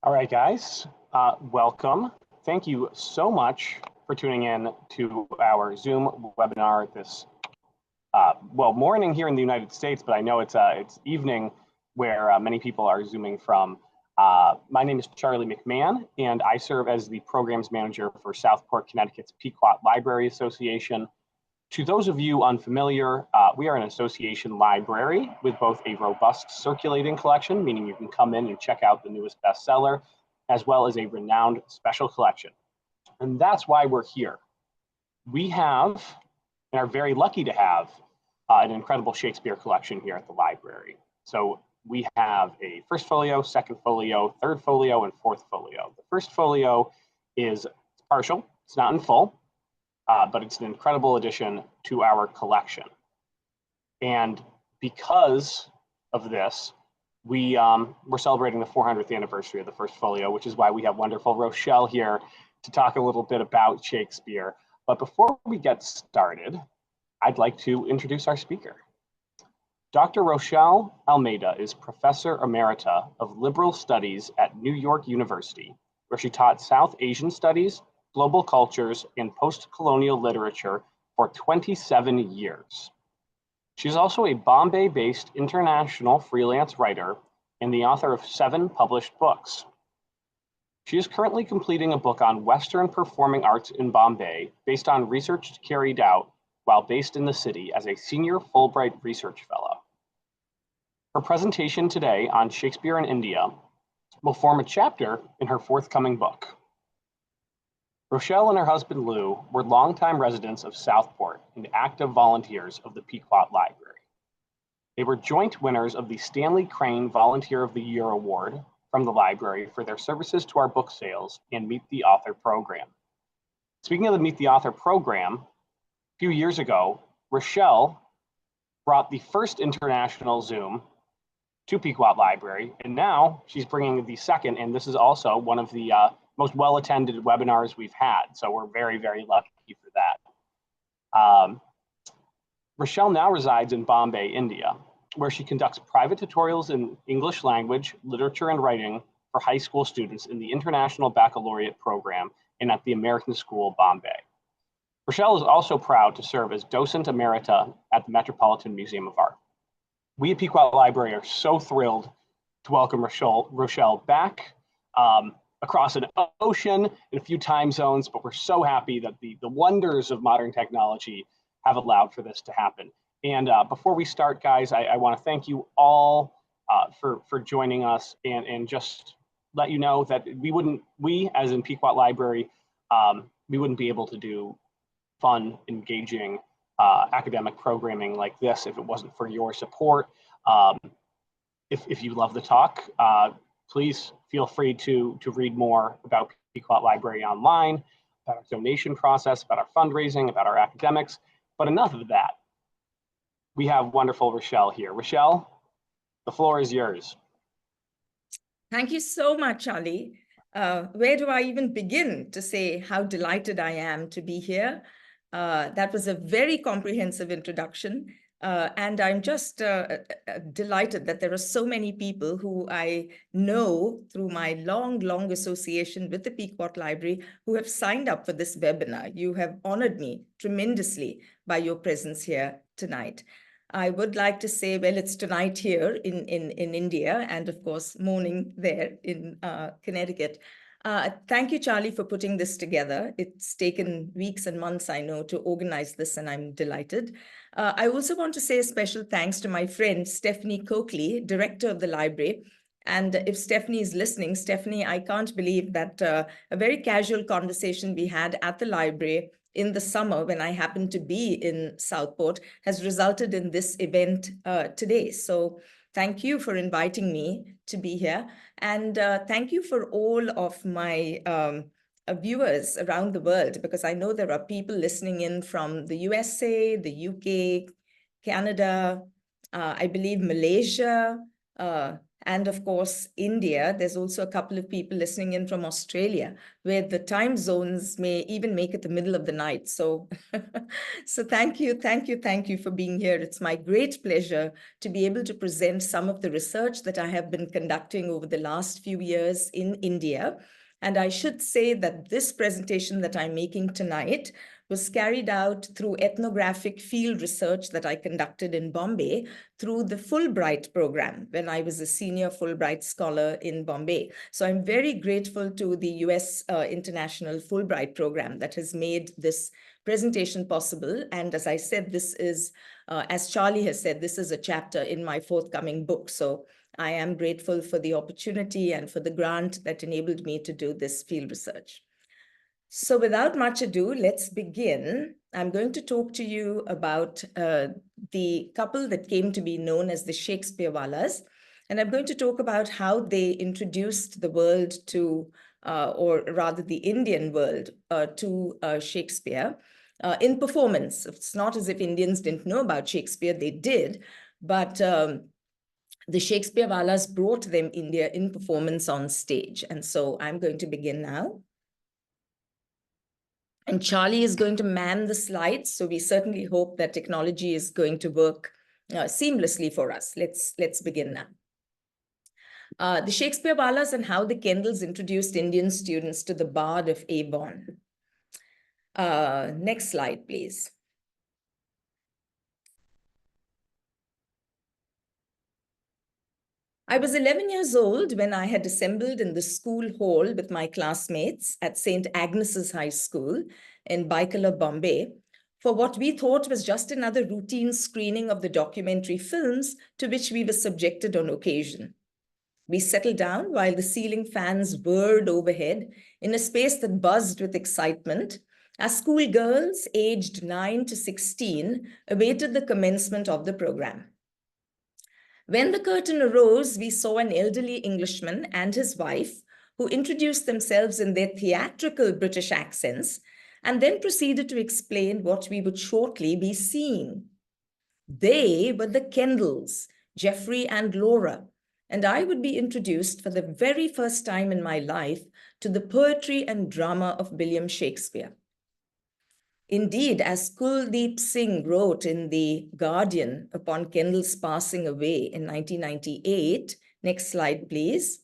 All right, guys, welcome. Thank you so much for tuning in to our Zoom webinar this, morning here in the United States, but I know it's evening where many people are Zooming from. My name is Charlie McMahon, and I serve as the programs manager for Southport, Connecticut's Pequot Library Association. To those of you unfamiliar, we are an association library with both a robust circulating collection, meaning you can come in and check out the newest bestseller, as well as a renowned special collection. And that's why we're here. We have, and are very lucky to have, an incredible Shakespeare collection here at the library. So we have a first folio, second folio, third folio, and fourth folio. The first folio is partial, it's not in full. But it's an incredible addition to our collection. And because of this, we're celebrating the 400th anniversary of the first folio, which is why we have wonderful Rochelle here to talk a little bit about Shakespeare. But before we get started, I'd like to introduce our speaker. Dr. Rochelle Almeida is Professor Emerita of Liberal Studies at New York University, where she taught South Asian Studies, global cultures, and post-colonial literature for 27 years. She's also a Bombay-based international freelance writer and the author of 7 published books. She is currently completing a book on Western performing arts in Bombay based on research carried out while based in the city as a senior Fulbright research fellow. Her presentation today on Shakespeare in India will form a chapter in her forthcoming book. Rochelle and her husband Lou were longtime residents of Southport and active volunteers of the Pequot Library. They were joint winners of the Stanley Crane Volunteer of the Year Award from the library for their services to our book sales and Meet the Author program. Speaking of the Meet the Author program, a few years ago, Rochelle brought the first international Zoom to Pequot Library, and now she's bringing the second, and this is also one of the most well-attended webinars we've had. So we're very, very lucky for that. Rochelle now resides in Bombay, India, where she conducts private tutorials in English language, literature, and writing for high school students in the International Baccalaureate program and at the American School, Bombay. Rochelle is also proud to serve as docent emerita at the Metropolitan Museum of Art. We at Pequot Library are so thrilled to welcome Rochelle back. Across an ocean in a few time zones, but we're so happy that the wonders of modern technology have allowed for this to happen. And before we start, guys, I want to thank you all for joining us and just let you know that we as in Pequot Library, we wouldn't be able to do fun, engaging academic programming like this if it wasn't for your support. If you love the talk, please feel free to read more about Pequot Library online, about our donation process, about our fundraising, about our academics. But enough of that. We have wonderful Rochelle here. Rochelle, the floor is yours. Thank you so much, Charlie. Where do I even begin to say how delighted I am to be here? That was a very comprehensive introduction. And I'm just delighted that there are so many people who I know through my long association with the Pequot Library who have signed up for this webinar. You have honored me tremendously by your presence here tonight. I would like to say, well, it's tonight here in India and of course morning there in Connecticut. Thank you, Charlie, for putting this together. It's taken weeks and months, I know, to organize this, and I'm delighted. I also want to say a special thanks to my friend, Stephanie Coakley, director of the library. And if Stephanie is listening, Stephanie, I can't believe that a very casual conversation we had at the library in the summer when I happened to be in Southport has resulted in this event today. So thank you for inviting me to be here. And thank you for all of my viewers around the world, because I know there are people listening in from the USA, the UK, Canada, I believe Malaysia, and of course, India. There's also a couple of people listening in from Australia, where the time zones may even make it the middle of the night. So, so thank you for being here. It's my great pleasure to be able to present some of the research that I have been conducting over the last few years in India. And I should say that this presentation that I'm making tonight was carried out through ethnographic field research that I conducted in Bombay through the Fulbright program when I was a senior Fulbright scholar in Bombay. So I'm very grateful to the US International Fulbright program that has made this presentation possible. And as I said, this is, as Charlie has said, this is a chapter in my forthcoming book. So I am grateful for the opportunity and for the grant that enabled me to do this field research. So without much ado, let's begin. I'm going to talk to you about the couple that came to be known as the Shakespearewallahs. And I'm going to talk about how they introduced the world to, or rather the Indian world to Shakespeare in performance. It's not as if Indians didn't know about Shakespeare, they did, but the Shakespearewallahs brought them India in performance on stage. And so I'm going to begin now. And Charlie is going to man the slides, so we certainly hope that technology is going to work seamlessly for us. Let's begin now. The Shakespearewallahs and how the Kendalls introduced Indian students to the Bard of Avon. Next slide, please. I was 11 years old when I had assembled in the school hall with my classmates at St. Agnes's High School in Byculla, Bombay, for what we thought was just another routine screening of the documentary films to which we were subjected on occasion. We settled down while the ceiling fans whirred overhead in a space that buzzed with excitement as schoolgirls aged 9 to 16 awaited the commencement of the program. When the curtain arose, we saw an elderly Englishman and his wife who introduced themselves in their theatrical British accents and then proceeded to explain what we would shortly be seeing. They were the Kendalls, Geoffrey and Laura, and I would be introduced for the very first time in my life to the poetry and drama of William Shakespeare. Indeed, as Kuldeep Singh wrote in The Guardian upon Kendall's passing away in 1998, next slide, please.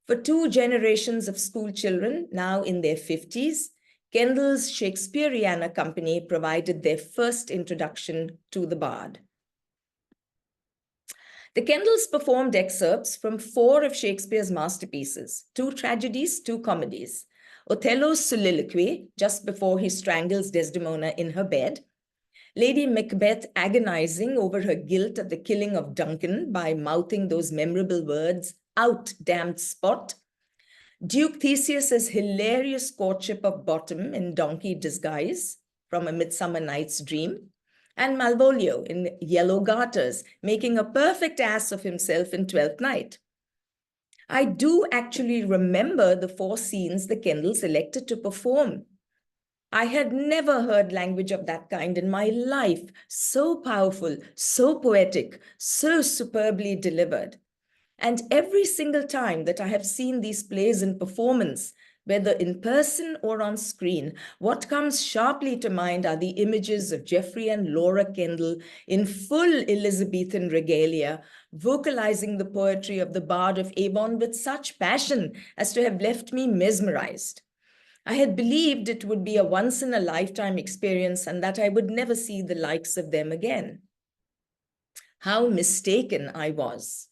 For 2 generations of school children, now in their 50s, Kendall's Shakespeareana company provided their first introduction to the bard. The Kendalls performed excerpts from 4 of Shakespeare's masterpieces, 2 tragedies, 2 comedies. Othello's soliloquy, just before he strangles Desdemona in her bed, Lady Macbeth agonizing over her guilt at the killing of Duncan by mouthing those memorable words, "Out, damned spot," Duke Theseus's hilarious courtship of Bottom in donkey disguise from A Midsummer Night's Dream, and Malvolio in Yellow Garters making a perfect ass of himself in Twelfth Night. I do actually remember the 4 scenes the Kendalls elected to perform. I had never heard language of that kind in my life, so powerful, so poetic, so superbly delivered. And every single time that I have seen these plays in performance, whether in person or on screen, what comes sharply to mind are the images of Geoffrey and Laura Kendal in full Elizabethan regalia, vocalizing the poetry of the Bard of Avon with such passion as to have left me mesmerized. I had believed it would be a once-in-a-lifetime experience and that I would never see the likes of them again. How mistaken I was.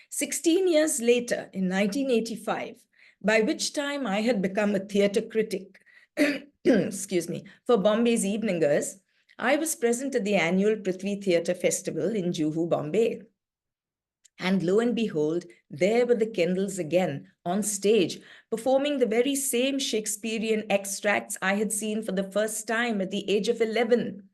16 years later, in 1985, by which time I had become a theatre critic, excuse me, for Bombay's Eveningers, I was present at the annual Prithvi Theatre Festival in Juhu, Bombay. And lo and behold, there were the Kendalls again on stage, performing the very same Shakespearean extracts I had seen for the first time at the age of 11.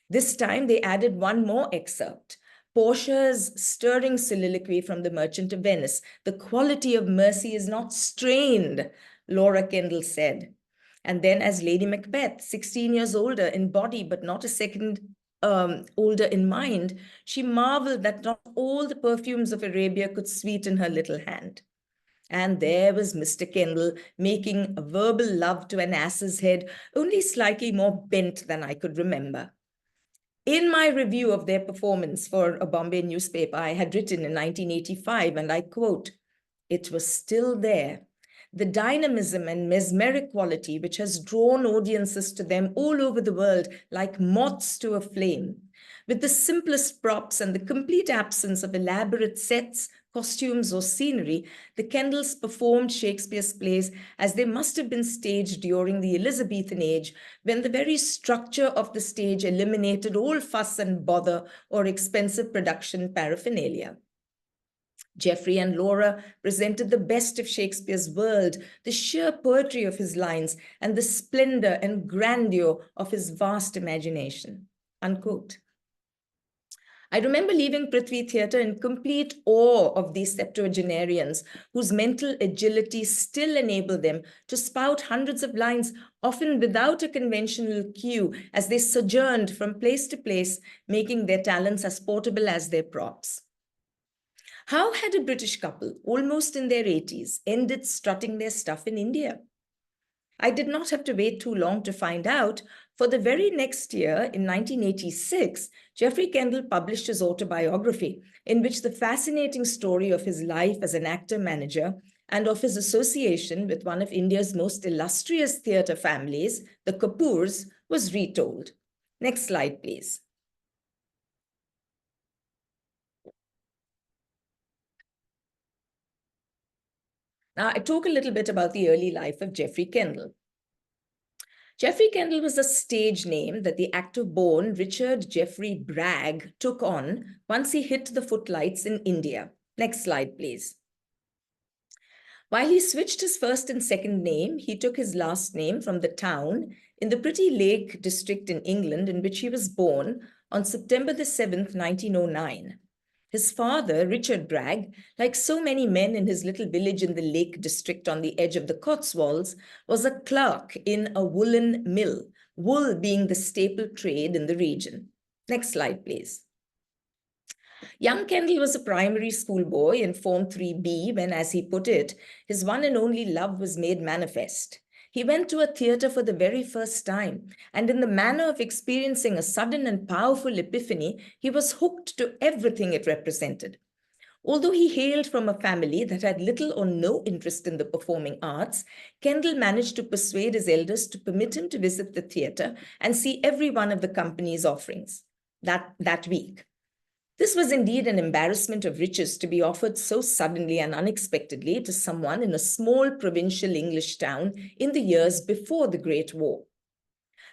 This time they added one more excerpt, Portia's stirring soliloquy from The Merchant of Venice. "The quality of mercy is not strained," Laura Kendal said. And then as Lady Macbeth, 16 years older in body, but not a second older in mind, she marveled that not all the perfumes of Arabia could sweeten her little hand. And there was Mr. Kendall making a verbal love to an ass's head, only slightly more bent than I could remember. In my review of their performance for a Bombay newspaper, I had written in 1985, and I quote, "It was still there. The dynamism and mesmeric quality which has drawn audiences to them all over the world like moths to a flame. With the simplest props and the complete absence of elaborate sets, costumes, or scenery, the Kendalls performed Shakespeare's plays as they must have been staged during the Elizabethan age, when the very structure of the stage eliminated all fuss and bother or expensive production paraphernalia. Geoffrey and Laura presented the best of Shakespeare's world, the sheer poetry of his lines, and the splendor and grandeur of his vast imagination." Unquote. I remember leaving Prithvi Theatre in complete awe of these septuagenarians, whose mental agility still enabled them to spout hundreds of lines, often without a conventional cue, as they sojourned from place to place, making their talents as portable as their props. How had a British couple, almost in their 80s, ended strutting their stuff in India? I did not have to wait too long to find out, for the very next year, in 1986, Geoffrey Kendal published his autobiography, in which the fascinating story of his life as an actor-manager and of his association with one of India's most illustrious theatre families, the Kapoors, was retold. Next slide, please. Now, I talk a little bit about the early life of Geoffrey Kendal. Geoffrey Kendal was a stage name that the actor-born Richard Geoffrey Bragg took on once he hit the footlights in India. Next slide, please. While he switched his first and second name, he took his last name from the town in the pretty Lake district in England in which he was born on September the 7th, 1909. His father, Richard Bragg, like so many men in his little village in the Lake District on the edge of the Cotswolds, was a clerk in a woolen mill, wool being the staple trade in the region. Next slide, please. Young Kendall was a primary school boy in Form 3B when, as he put it, his one and only love was made manifest. He went to a theatre for the very first time, and in the manner of experiencing a sudden and powerful epiphany, he was hooked to everything it represented. Although he hailed from a family that had little or no interest in the performing arts, Kendall managed to persuade his elders to permit him to visit the theatre and see every one of the company's offerings that week. This was indeed an embarrassment of riches to be offered so suddenly and unexpectedly to someone in a small provincial English town in the years before the Great War.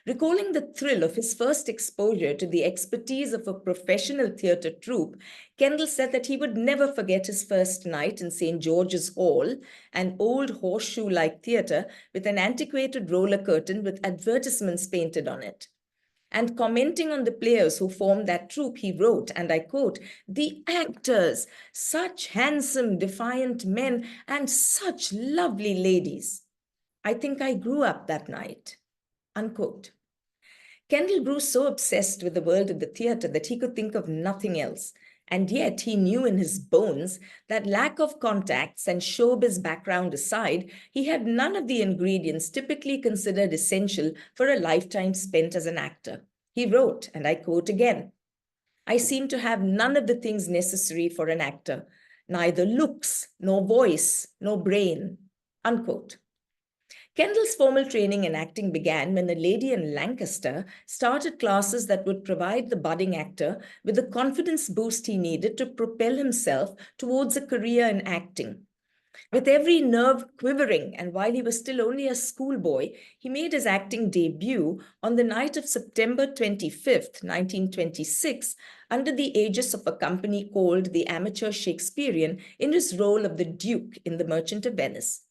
Recalling the thrill of his first exposure to the expertise of a professional theatre troupe, Kendall said that he would never forget his first night in St. George's Hall, an old horseshoe-like theatre with an antiquated roller curtain with advertisements painted on it. And commenting on the players who formed that troupe, he wrote, and I quote, "The actors, such handsome, defiant men, and such lovely ladies. I think I grew up that night." Unquote. Kendall grew so obsessed with the world of the theatre that he could think of nothing else. And yet he knew in his bones that lack of contacts and showbiz background aside, he had none of the ingredients typically considered essential for a lifetime spent as an actor. He wrote, and I quote again, "I seem to have none of the things necessary for an actor, neither looks, nor voice, nor brain." Unquote. Kendall's formal training in acting began when a lady in Lancaster started classes that would provide the budding actor with the confidence boost he needed to propel himself towards a career in acting. With every nerve quivering, and while he was still only a schoolboy, he made his acting debut on the night of September 25th, 1926, under the aegis of a company called the Amateur Shakespearean in his role of the Duke in The Merchant of Venice.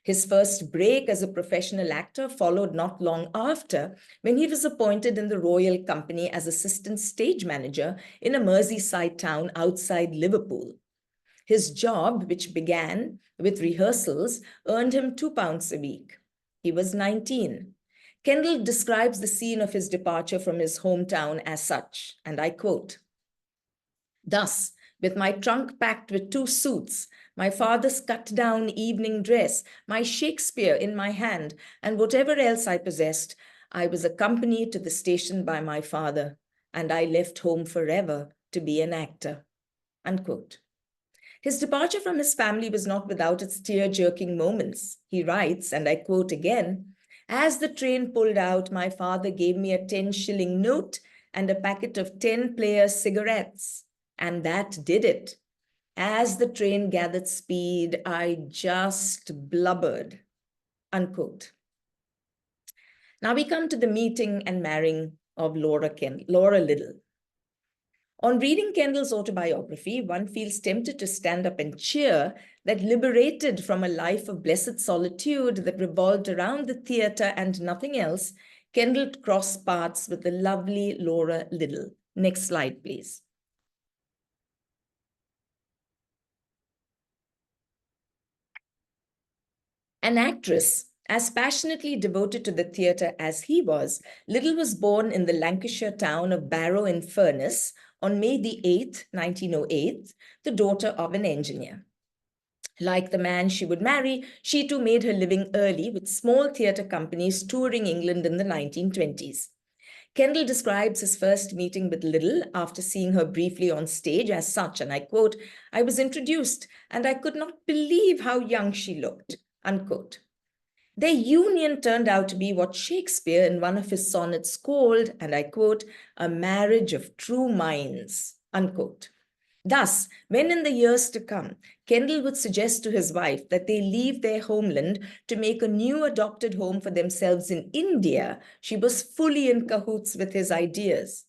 His first break as a professional actor followed not long after, when he was appointed in the Royal Company as assistant stage manager in a Merseyside town outside Liverpool. His job, which began with rehearsals, earned him £2 a week. He was 19. Kendall describes the scene of his departure from his hometown as such, and I quote, "Thus, with my trunk packed with 2 suits, my father's cut-down evening dress, my Shakespeare in my hand, and whatever else I possessed, I was accompanied to the station by my father, and I left home forever to be an actor." Unquote. His departure from his family was not without its tear-jerking moments. He writes, and I quote again, "As the train pulled out, my father gave me a 10-shilling note and a packet of 10-player cigarettes, and that did it. As the train gathered speed, I just blubbered." Unquote. Now we come to the meeting and marrying of Laura Liddell. On reading Kendall's autobiography, one feels tempted to stand up and cheer that, liberated from a life of blessed solitude that revolved around the theatre and nothing else, Kendall crossed paths with the lovely Laura Liddell. Next slide, please. An actress as passionately devoted to the theatre as he was, Liddell was born in the Lancashire town of Barrow-in-Furness on May the 8th, 1908, the daughter of an engineer. Like the man she would marry, she too made her living early with small theatre companies touring England in the 1920s. Kendall describes his first meeting with Liddell after seeing her briefly on stage as such, and I quote, "I was introduced and I could not believe how young she looked," unquote. Their union turned out to be what Shakespeare in one of his sonnets called, and I quote, "a marriage of true minds," unquote. Thus, when in the years to come, Kendall would suggest to his wife that they leave their homeland to make a new adopted home for themselves in India, she was fully in cahoots with his ideas.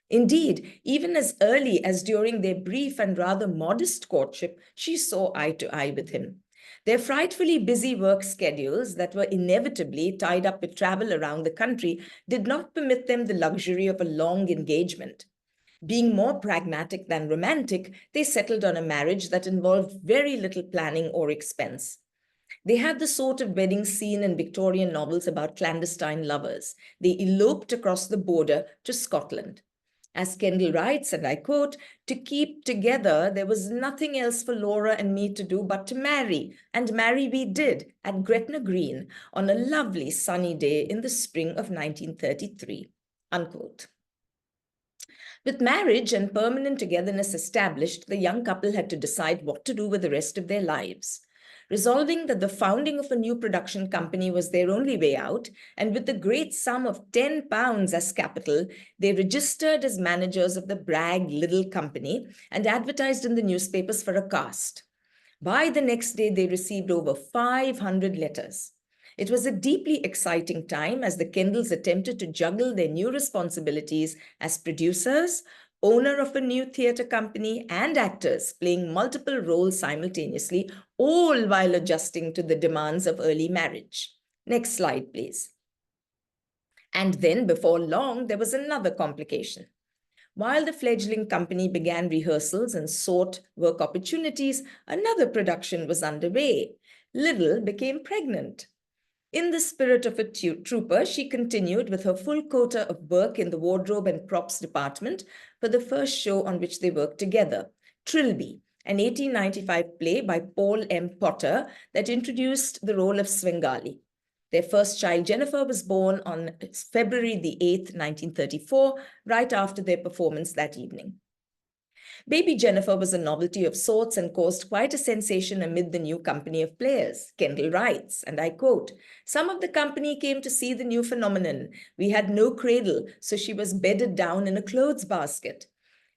Indeed, even as early as during their brief and rather modest courtship, she saw eye to eye with him. Their frightfully busy work schedules that were inevitably tied up with travel around the country did not permit them the luxury of a long engagement. Being more pragmatic than romantic, they settled on a marriage that involved very little planning or expense. They had the sort of wedding scene in Victorian novels about clandestine lovers. They eloped across the border to Scotland. As Kendall writes, and I quote, "To keep together, there was nothing else for Laura and me to do but to marry, and marry we did at Gretna Green on a lovely sunny day in the spring of 1933, unquote. With marriage and permanent togetherness established, the young couple had to decide what to do with the rest of their lives. Resolving that the founding of a new production company was their only way out, and with the great sum of £10 as capital, they registered as managers of the Bragg Liddell Company and advertised in the newspapers for a cast. By the next day, they received over 500 letters. It was a deeply exciting time as the Kendalls attempted to juggle their new responsibilities as producers, owner of a new theatre company, and actors playing multiple roles simultaneously, all while adjusting to the demands of early marriage. Next slide, please. And then, before long, there was another complication. While the fledgling company began rehearsals and sought work opportunities, another production was underway. Liddell became pregnant. In the spirit of a trooper, she continued with her full quota of work in the wardrobe and props department for the first show on which they worked together, Trilby, an 1895 play by Paul M. Potter that introduced the role of Svengali. Their first child, Jennifer, was born on February the 8th, 1934, right after their performance that evening. Baby Jennifer was a novelty of sorts and caused quite a sensation amid the new company of players. Kendall writes, and I quote, "Some of the company came to see the new phenomenon. We had no cradle, so she was bedded down in a clothes basket.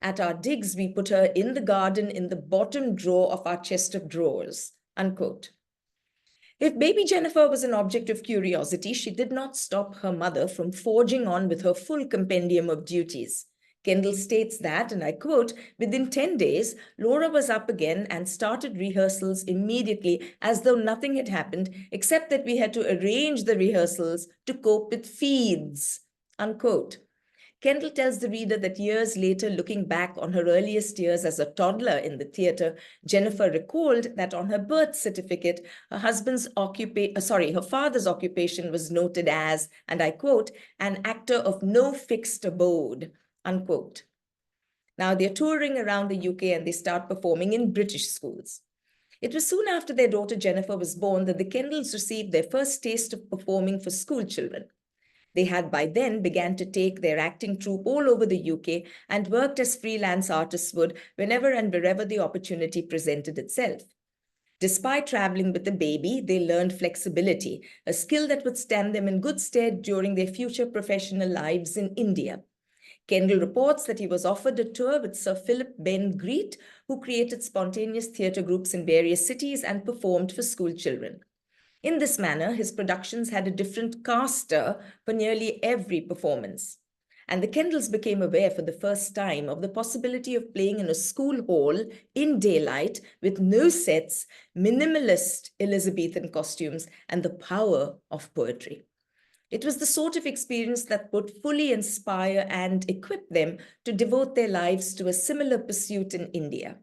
At our digs, we put her in the garden in the bottom drawer of our chest of drawers," unquote. If baby Jennifer was an object of curiosity, she did not stop her mother from forging on with her full compendium of duties. Kendall states that, and I quote, "Within 10 days, Laura was up again and started rehearsals immediately as though nothing had happened, except that we had to arrange the rehearsals to cope with feeds," unquote. Kendall tells the reader that years later, looking back on her earliest years as a toddler in the theatre, Jennifer recalled that on her birth certificate, her father's occupation was noted as, and I quote, an actor of no fixed abode, unquote. Now they're touring around the UK and they start performing in British schools. It was soon after their daughter Jennifer was born that the Kendalls received their first taste of performing for school children. They had by then began to take their acting troupe all over the UK and worked as freelance artists would whenever and wherever the opportunity presented itself. Despite traveling with the baby, they learned flexibility, a skill that would stand them in good stead during their future professional lives in India. Kendall reports that he was offered a tour with Sir Philip Ben Greet, who created spontaneous theatre groups in various cities and performed for school children. In this manner, his productions had a different caster for nearly every performance. And the Kendalls became aware for the first time of the possibility of playing in a school hall in daylight with no sets, minimalist Elizabethan costumes, and the power of poetry. It was the sort of experience that would fully inspire and equip them to devote their lives to a similar pursuit in India.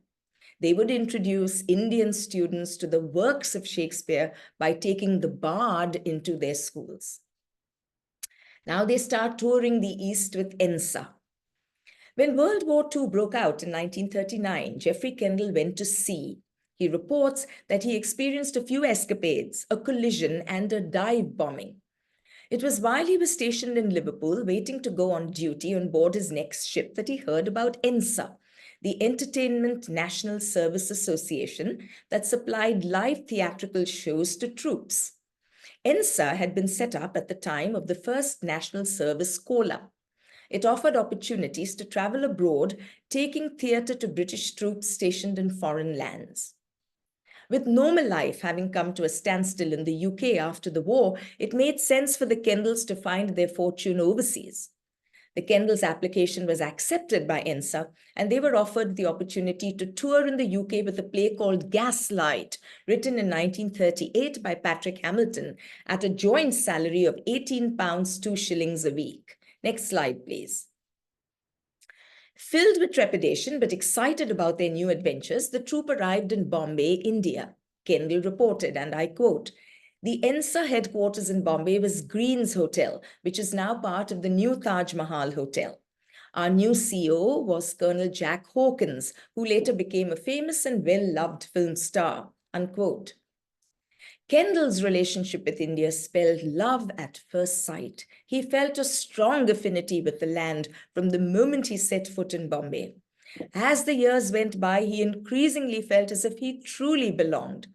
They would introduce Indian students to the works of Shakespeare by taking the bard into their schools. Now they start touring the East with Ensa. When World War II broke out in 1939, Geoffrey Kendal went to sea. He reports that he experienced a few escapades, a collision, and a dive bombing. It was while he was stationed in Liverpool, waiting to go on duty on board his next ship, that he heard about ENSA, the Entertainment National Service Association that supplied live theatrical shows to troops. ENSA had been set up at the time of the first National Service call-up. It offered opportunities to travel abroad, taking theatre to British troops stationed in foreign lands. With normal life having come to a standstill in the UK after the war, it made sense for the Kendalls to find their fortune overseas. The Kendalls' application was accepted by ENSA, and they were offered the opportunity to tour in the UK with a play called Gaslight, written in 1938 by Patrick Hamilton, at a joint salary of £18 2 shillings a week. Next slide, please. Filled with trepidation but excited about their new adventures, the troupe arrived in Bombay, India. Kendall reported, and I quote, "The ENSA headquarters in Bombay was Green's Hotel, which is now part of the new Taj Mahal Hotel. Our new CEO was Colonel Jack Hawkins, who later became a famous and well-loved film star," unquote. Kendall's relationship with India spelled love at first sight. He felt a strong affinity with the land from the moment he set foot in Bombay. As the years went by, he increasingly felt as if he truly belonged.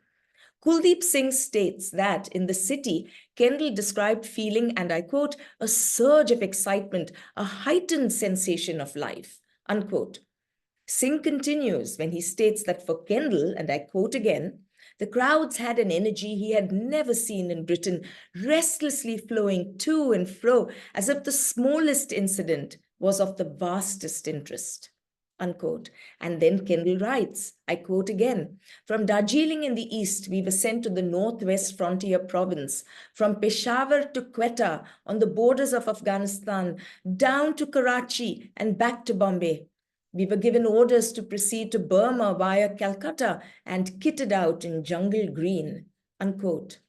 Kuldeep Singh states that in the city, Kendall described feeling, and I quote, "a surge of excitement, a heightened sensation of life," unquote. Singh continues when he states that for Kendall, and I quote again, "the crowds had an energy he had never seen in Britain, restlessly flowing to and fro, as if the smallest incident was of the vastest interest," unquote. And then Kendall writes, I quote again, "From Darjeeling in the east, we were sent to the northwest frontier province, from Peshawar to Quetta on the borders of Afghanistan, down to Karachi and back to Bombay. We were given orders to proceed to Burma via Calcutta and kitted out in jungle green," unquote.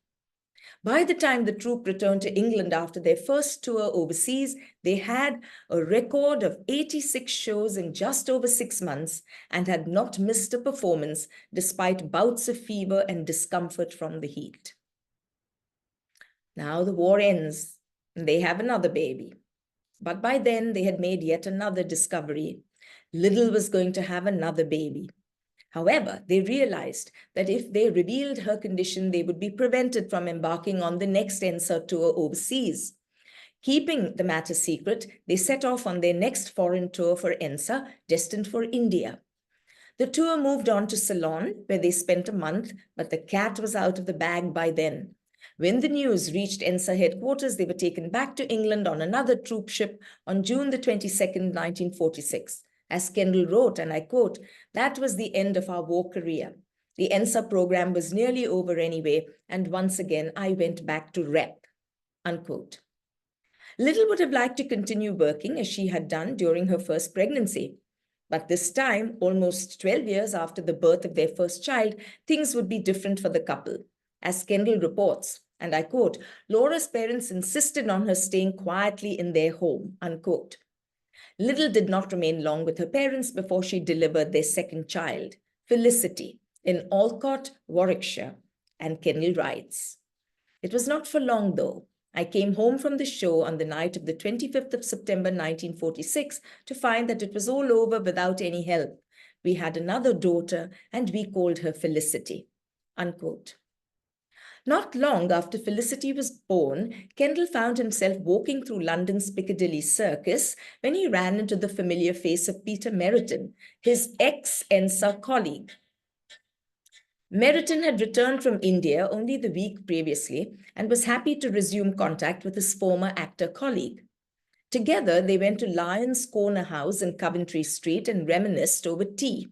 By the time the troupe returned to England after their first tour overseas, they had a record of 86 shows in just over 6 months and had not missed a performance despite bouts of fever and discomfort from the heat. Now the war ends and they have another baby. But by then they had made yet another discovery. Liddell was going to have another baby. However, they realized that if they revealed her condition, they would be prevented from embarking on the next ENSA tour overseas. Keeping the matter secret, they set off on their next foreign tour for ENSA, destined for India. The tour moved on to Ceylon, where they spent a month, but the cat was out of the bag by then. When the news reached ENSA headquarters, they were taken back to England on another troop ship on June the 22nd, 1946. As Kendall wrote, and I quote, "That was the end of our war career. The ENSA program was nearly over anyway, and once again I went back to rep," unquote. Little would have liked to continue working as she had done during her first pregnancy. But this time, almost 12 years after the birth of their first child, things would be different for the couple. As Kendall reports, and I quote, Laura's parents insisted on her staying quietly in their home, unquote. Little did not remain long with her parents before she delivered their second child, Felicity, in Alcott, Warwickshire, and Kendall writes, "It was not for long, though. I came home from the show on the night of the 25th of September 1946 to find that it was all over without any help. We had another daughter and we called her Felicity," unquote. Not long after Felicity was born, Kendall found himself walking through London's Piccadilly Circus when he ran into the familiar face of Peter Meryton, his ex-ENSA colleague. Meryton had returned from India only the week previously and was happy to resume contact with his former actor colleague. Together, they went to Lyons Corner House in Coventry Street and reminisced over tea.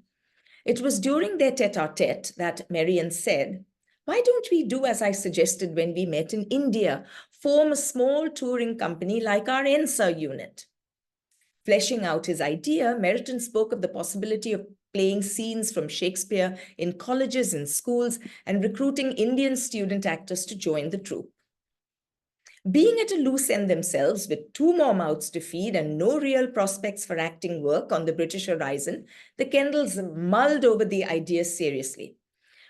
It was during their tete-a-tete that Meryton said, "Why don't we do as I suggested when we met in India, form a small touring company like our ENSA unit?" Fleshing out his idea, Meryton spoke of the possibility of playing scenes from Shakespeare in colleges and schools and recruiting Indian student actors to join the troupe. Being at a loose end themselves with 2 more mouths to feed and no real prospects for acting work on the British horizon, the Kendalls mulled over the idea seriously.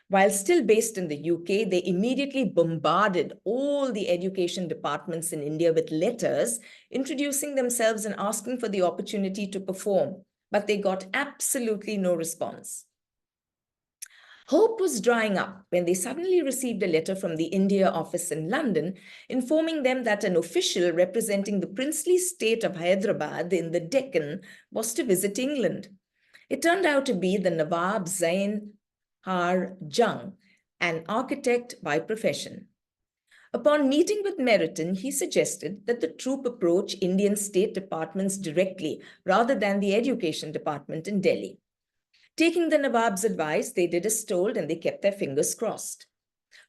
While still based in the UK, they immediately bombarded all the education departments in India with letters introducing themselves and asking for the opportunity to perform, but they got absolutely no response. Hope was drying up when they suddenly received a letter from the India office in London informing them that an official representing the princely state of Hyderabad in the Deccan was to visit England. It turned out to be the Nawab Zain Har Jung, an architect by profession. Upon meeting with Meryton, he suggested that the troupe approach Indian state departments directly rather than the education department in Delhi. Taking the Nawab's advice, they did as told and they kept their fingers crossed.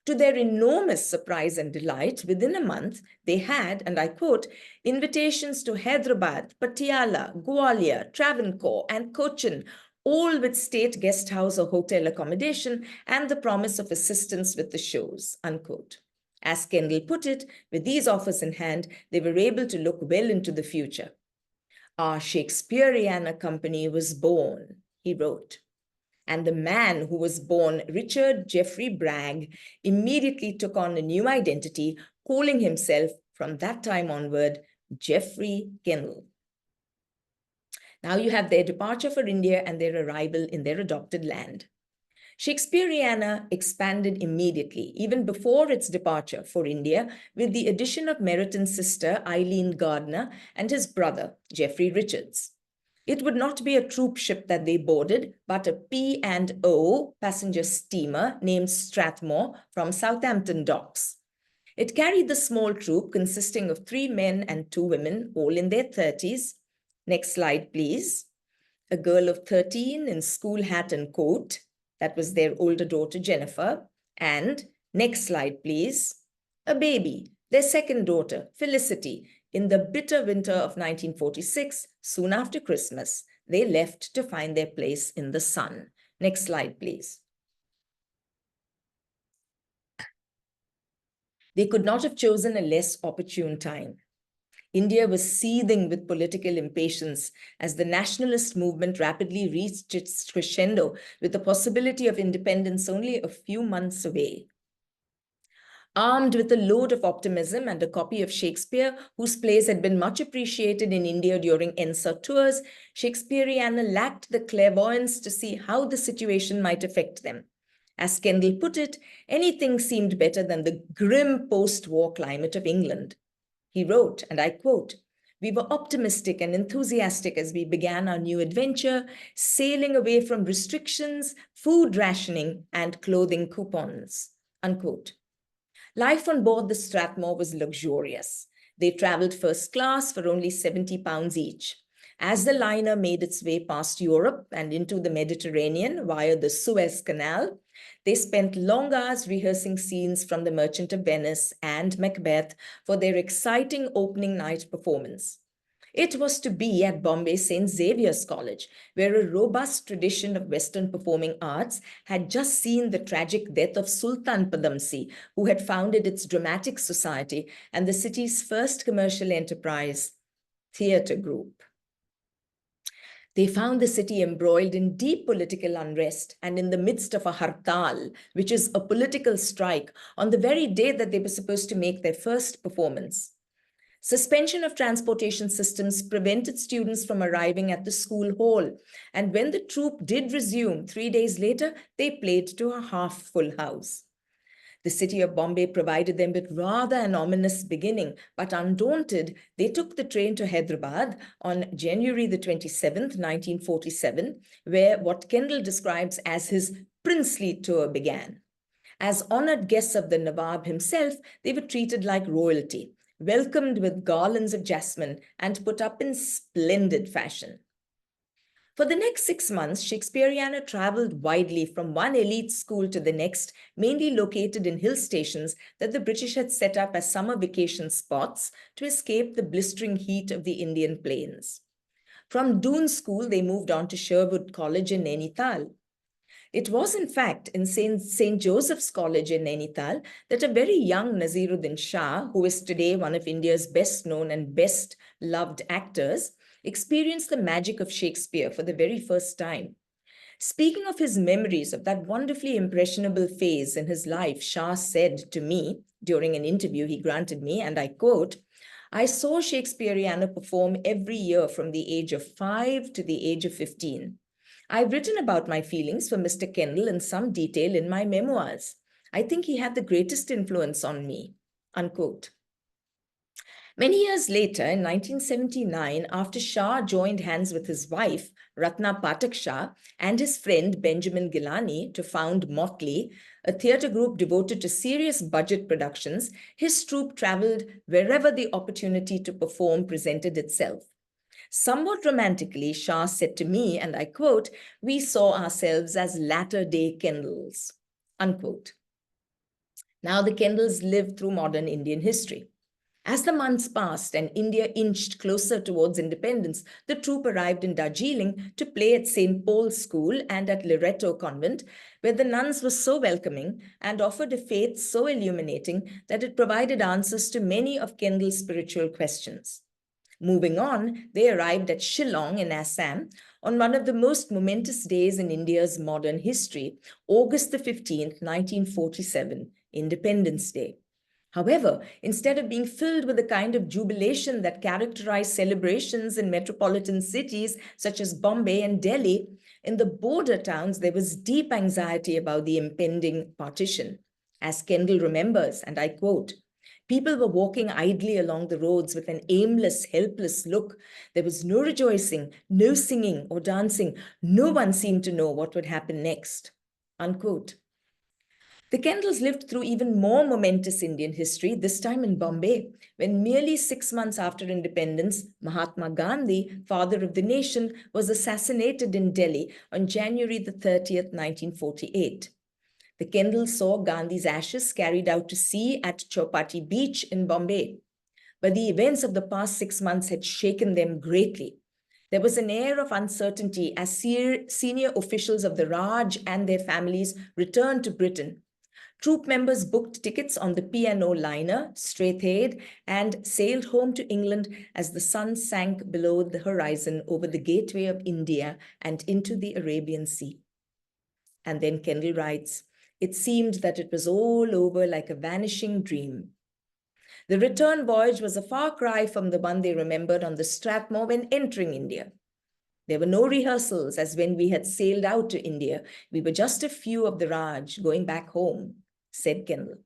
To their enormous surprise and delight, within a month, they had, and I quote, invitations to Hyderabad, Patiala, Gwalior, Travancore, and Cochin, all with state guest house or hotel accommodation and the promise of assistance with the shows, unquote. As Kendall put it, with these offers in hand, they were able to look well into the future. "Our Shakespeareana company was born," he wrote. And the man who was born, Richard Geoffrey Bragg, immediately took on a new identity, calling himself, from that time onward, Geoffrey Kendal. Now you have their departure for India and their arrival in their adopted land. Shakespeareana expanded immediately, even before its departure for India, with the addition of Meryton's sister, Eileen Gardner, and his brother, Geoffrey Richards. It would not be a troop ship that they boarded, but a P&O passenger steamer named Strathmore from Southampton docks. It carried the small troop consisting of 3 men and 2 women, all in their 30s. Next slide, please. A girl of 13 in school hat and coat. That was their older daughter, Jennifer. And next slide, please. A baby, their second daughter, Felicity. In the bitter winter of 1946, soon after Christmas, they left to find their place in the sun. Next slide, please. They could not have chosen a less opportune time. India was seething with political impatience as the nationalist movement rapidly reached its crescendo with the possibility of independence only a few months away. Armed with a load of optimism and a copy of Shakespeare, whose plays had been much appreciated in India during ENSA tours, Shakespeareana lacked the clairvoyance to see how the situation might affect them. As Kendall put it, anything seemed better than the grim post-war climate of England. He wrote, and I quote, "We were optimistic and enthusiastic as we began our new adventure, sailing away from restrictions, food rationing, and clothing coupons," unquote. Life on board the Strathmore was luxurious. They traveled first class for only £70 each. As the liner made its way past Europe and into the Mediterranean via the Suez Canal, they spent long hours rehearsing scenes from The Merchant of Venice and Macbeth for their exciting opening night performance. It was to be at Bombay St. Xavier's College, where a robust tradition of Western performing arts had just seen the tragic death of Sultan Padamsee, who had founded its dramatic society and the city's first commercial enterprise, theatre group. They found the city embroiled in deep political unrest and in the midst of a hartal, which is a political strike, on the very day that they were supposed to make their first performance. Suspension of transportation systems prevented students from arriving at the school hall, and when the troupe did resume 3 days later, they played to a half-full house. The city of Bombay provided them with rather an ominous beginning, but undaunted, they took the train to Hyderabad on January the 27th, 1947, where what Kendall describes as his princely tour began. As honored guests of the Nawab himself, they were treated like royalty, welcomed with garlands of jasmine, and put up in splendid fashion. For the next 6 months, Shakespeareana traveled widely from one elite school to the next, mainly located in hill stations that the British had set up as summer vacation spots to escape the blistering heat of the Indian plains. From Doon School, they moved on to Sherwood College in Nainital. It was, in fact, in St. Joseph's College in Nainital that a very young Naseeruddin Shah, who is today one of India's best known and best loved actors, experienced the magic of Shakespeare for the very first time. Speaking of his memories of that wonderfully impressionable phase in his life, Shah said to me during an interview he granted me, and I quote, "I saw Shakespeareana perform every year from the age of 5 to the age of 15. I've written about my feelings for Mr. Kendall in some detail in my memoirs. I think he had the greatest influence on me," unquote. Many years later, in 1979, after Shah joined hands with his wife, Ratna Patak Shah, and his friend Benjamin Gilani to found Motley, a theatre group devoted to serious budget productions, his troupe traveled wherever the opportunity to perform presented itself. Somewhat romantically, Shah said to me, and I quote, "We saw ourselves as latter-day Kendalls," unquote. Now the Kendalls lived through modern Indian history. As the months passed and India inched closer towards independence, the troupe arrived in Darjeeling to play at St. Paul's School and at Loreto Convent, where the nuns were so welcoming and offered a faith so illuminating that it provided answers to many of Kendall's spiritual questions. Moving on, they arrived at Shillong in Assam on one of the most momentous days in India's modern history, August the 15th, 1947, Independence Day. However, instead of being filled with the kind of jubilation that characterized celebrations in metropolitan cities such as Bombay and Delhi, in the border towns, there was deep anxiety about the impending partition. As Kendall remembers, and I quote, "People were walking idly along the roads with an aimless, helpless look. There was no rejoicing, no singing or dancing. No one seemed to know what would happen next," unquote. The Kendalls lived through even more momentous Indian history, this time in Bombay, when merely 6 months after independence, Mahatma Gandhi, father of the nation, was assassinated in Delhi on January the 30th, 1948. The Kendalls saw Gandhi's ashes carried out to sea at Chowpatty Beach in Bombay. But the events of the past 6 months had shaken them greatly. There was an air of uncertainty as senior officials of the Raj and their families returned to Britain. Troupe members booked tickets on the P&O liner, Strathade, and sailed home to England as the sun sank below the horizon over the gateway of India and into the Arabian Sea. And then Kendall writes, "It seemed that it was all over like a vanishing dream." The return voyage was a far cry from the one they remembered on the Strathmore when entering India. "There were no rehearsals as when we had sailed out to India. We were just a few of the Raj going back home," said Kendall.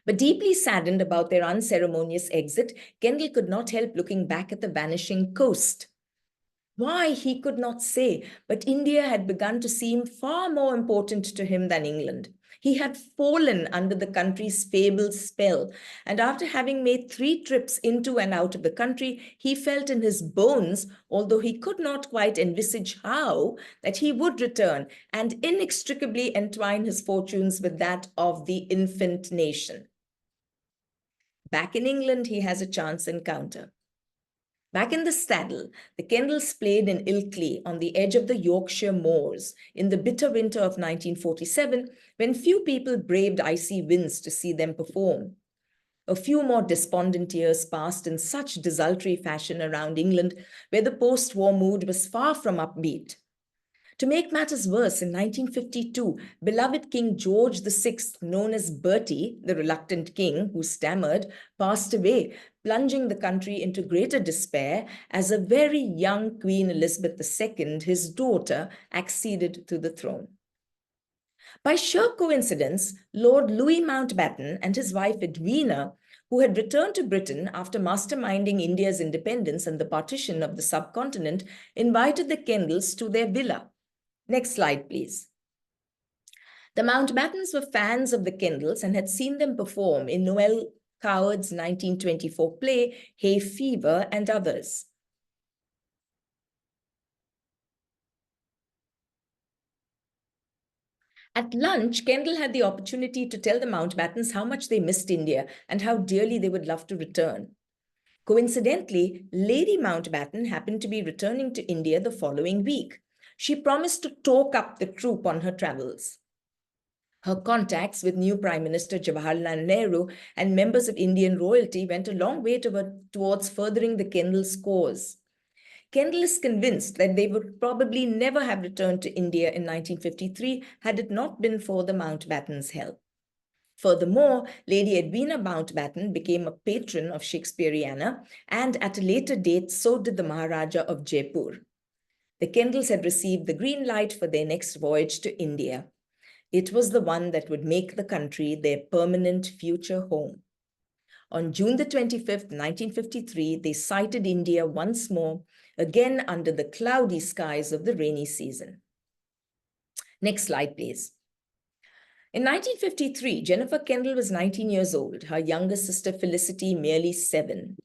But deeply saddened about their unceremonious exit, Kendall could not help looking back at the vanishing coast. Why, he could not say, but India had begun to seem far more important to him than England. He had fallen under the country's fabled spell, and after having made 3 trips into and out of the country, he felt in his bones, although he could not quite envisage how, that he would return and inextricably entwine his fortunes with that of the infant nation. Back in England, he has a chance encounter. Back in the saddle, the Kendalls played in Ilkley on the edge of the Yorkshire moors in the bitter winter of 1947, when few people braved icy winds to see them perform. A few more despondent years passed in such desultory fashion around England, where the post-war mood was far from upbeat. To make matters worse, in 1952, beloved King George VI, known as Bertie, the reluctant king who stammered, passed away, plunging the country into greater despair as a very young Queen Elizabeth II, his daughter, acceded to the throne. By sheer coincidence, Lord Louis Mountbatten and his wife Edwina, who had returned to Britain after masterminding India's independence and the partition of the subcontinent, invited the Kendalls to their villa. Next slide, please. The Mountbattens were fans of the Kendalls and had seen them perform in Noel Coward's 1924 play, Hay Fever, and others. At lunch, Kendall had the opportunity to tell the Mountbattens how much they missed India and how dearly they would love to return. Coincidentally, Lady Mountbatten happened to be returning to India the following week. She promised to talk up the troupe on her travels. Her contacts with new Prime Minister Jawaharlal Nehru and members of Indian royalty went a long way towards furthering the Kendalls' cause. Kendall is convinced that they would probably never have returned to India in 1953 had it not been for the Mountbattens' help. Furthermore, Lady Edwina Mountbatten became a patron of Shakespeareana, and at a later date, so did the Maharaja of Jaipur. The Kendalls had received the green light for their next voyage to India. It was the one that would make the country their permanent future home. On June the 25th, 1953, they sighted India once more, again under the cloudy skies of the rainy season. Next slide, please. In 1953, Jennifer Kendall was 19 years old, her younger sister Felicity merely 7.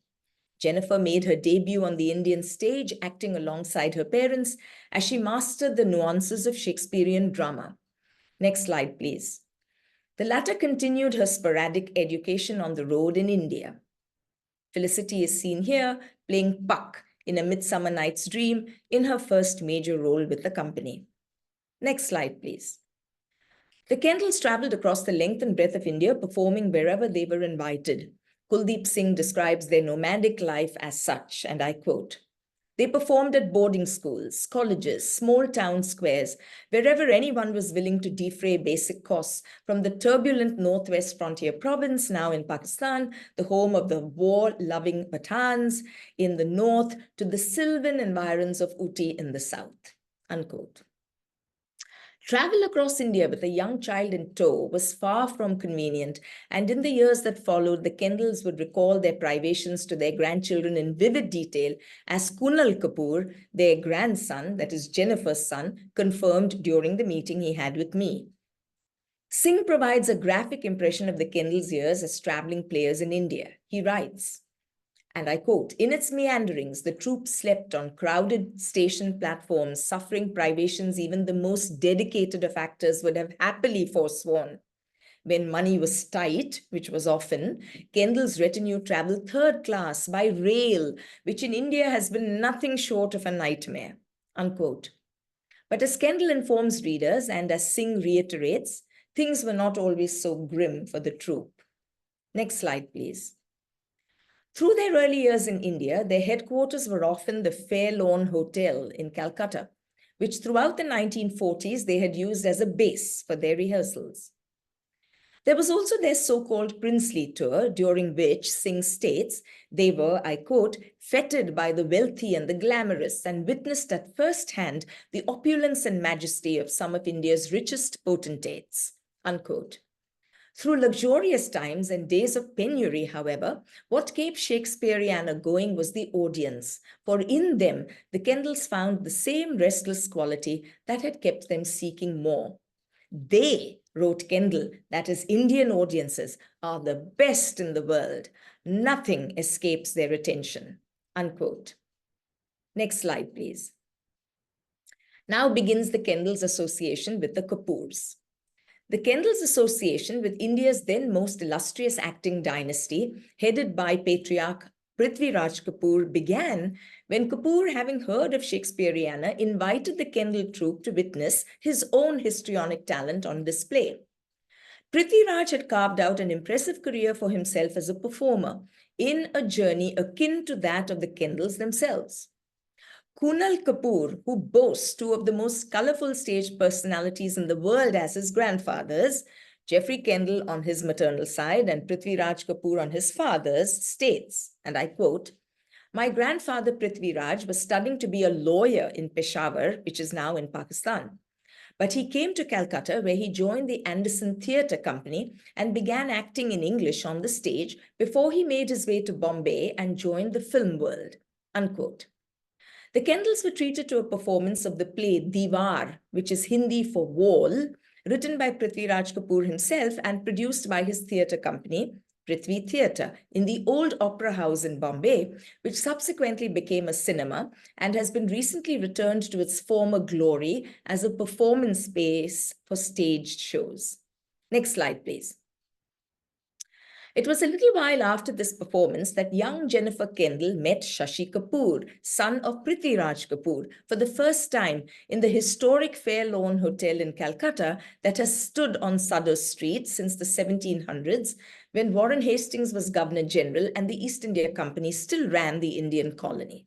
Jennifer made her debut on the Indian stage, acting alongside her parents as she mastered the nuances of Shakespearean drama. Next slide, please. The latter continued her sporadic education on the road in India. Felicity is seen here playing Puck in A Midsummer Night's Dream in her first major role with the company. Next slide, please. The Kendalls traveled across the length and breadth of India, performing wherever they were invited. Kuldeep Singh describes their nomadic life as such, and I quote, "They performed at boarding schools, colleges, small town squares, wherever anyone was willing to defray basic costs, from the turbulent Northwest Frontier Province, now in Pakistan, the home of the war-loving Pathans in the north, to the sylvan environs of Ooty in the south," unquote. Travel across India with a young child in tow was far from convenient, and in the years that followed, the Kendalls would recall their privations to their grandchildren in vivid detail, as Kunal Kapoor, their grandson, that is Jennifer's son, confirmed during the meeting he had with me. Singh provides a graphic impression of the Kendalls' years as traveling players in India. He writes, and I quote, "In its meanderings, the troupe slept on crowded station platforms, suffering privations even the most dedicated of actors would have happily forsworn. When money was tight, which was often, Kendall's retinue traveled third class by rail, which in India has been nothing short of a nightmare," unquote. But as Kendall informs readers, and as Singh reiterates, things were not always so grim for the troupe. Next slide, please. Through their early years in India, their headquarters were often the Fair Lawn Hotel in Calcutta, which throughout the 1940s they had used as a base for their rehearsals. There was also their so-called princely tour, during which, Singh states, they were, I quote, "feted by the wealthy and the glamorous, and witnessed at first hand the opulence and majesty of some of India's richest potentates," unquote. Through luxurious times and days of penury, however, what kept Shakespeareana going was the audience, for in them, the Kendalls found the same restless quality that had kept them seeking more. They wrote Kendall, that his Indian audiences are the best in the world. Nothing escapes their attention, unquote. Next slide, please. Now begins the Kendalls association with the Kapoors. The Kendalls association with India's then most illustrious acting dynasty, headed by patriarch Prithviraj Kapoor, began when Kapoor, having heard of Shakespeareana, invited the Kendall troupe to witness his own histrionic talent on display. Prithviraj had carved out an impressive career for himself as a performer in a journey akin to that of the Kendalls themselves. Kunal Kapoor, who boasts two of the most colorful stage personalities in the world as his grandfathers, Geoffrey Kendal on his maternal side and Prithviraj Kapoor on his father's, states, and I quote, "My grandfather Prithviraj was studying to be a lawyer in Peshawar, which is now in Pakistan. But he came to Calcutta, where he joined the Anderson Theatre Company and began acting in English on the stage before he made his way to Bombay and joined the film world," unquote. The Kendalls were treated to a performance of the play Diwar, which is Hindi for wall, written by Prithviraj Kapoor himself and produced by his theatre company, Prithvi Theatre, in the old Opera House in Bombay, which subsequently became a cinema and has been recently returned to its former glory as a performance space for staged shows. Next slide, please. It was a little while after this performance that young Jennifer Kendall met Shashi Kapoor, son of Prithviraj Kapoor, for the first time in the historic Fair Lawn Hotel in Calcutta that has stood on Sudder Street since the 1700s, when Warren Hastings was Governor General and the East India Company still ran the Indian colony.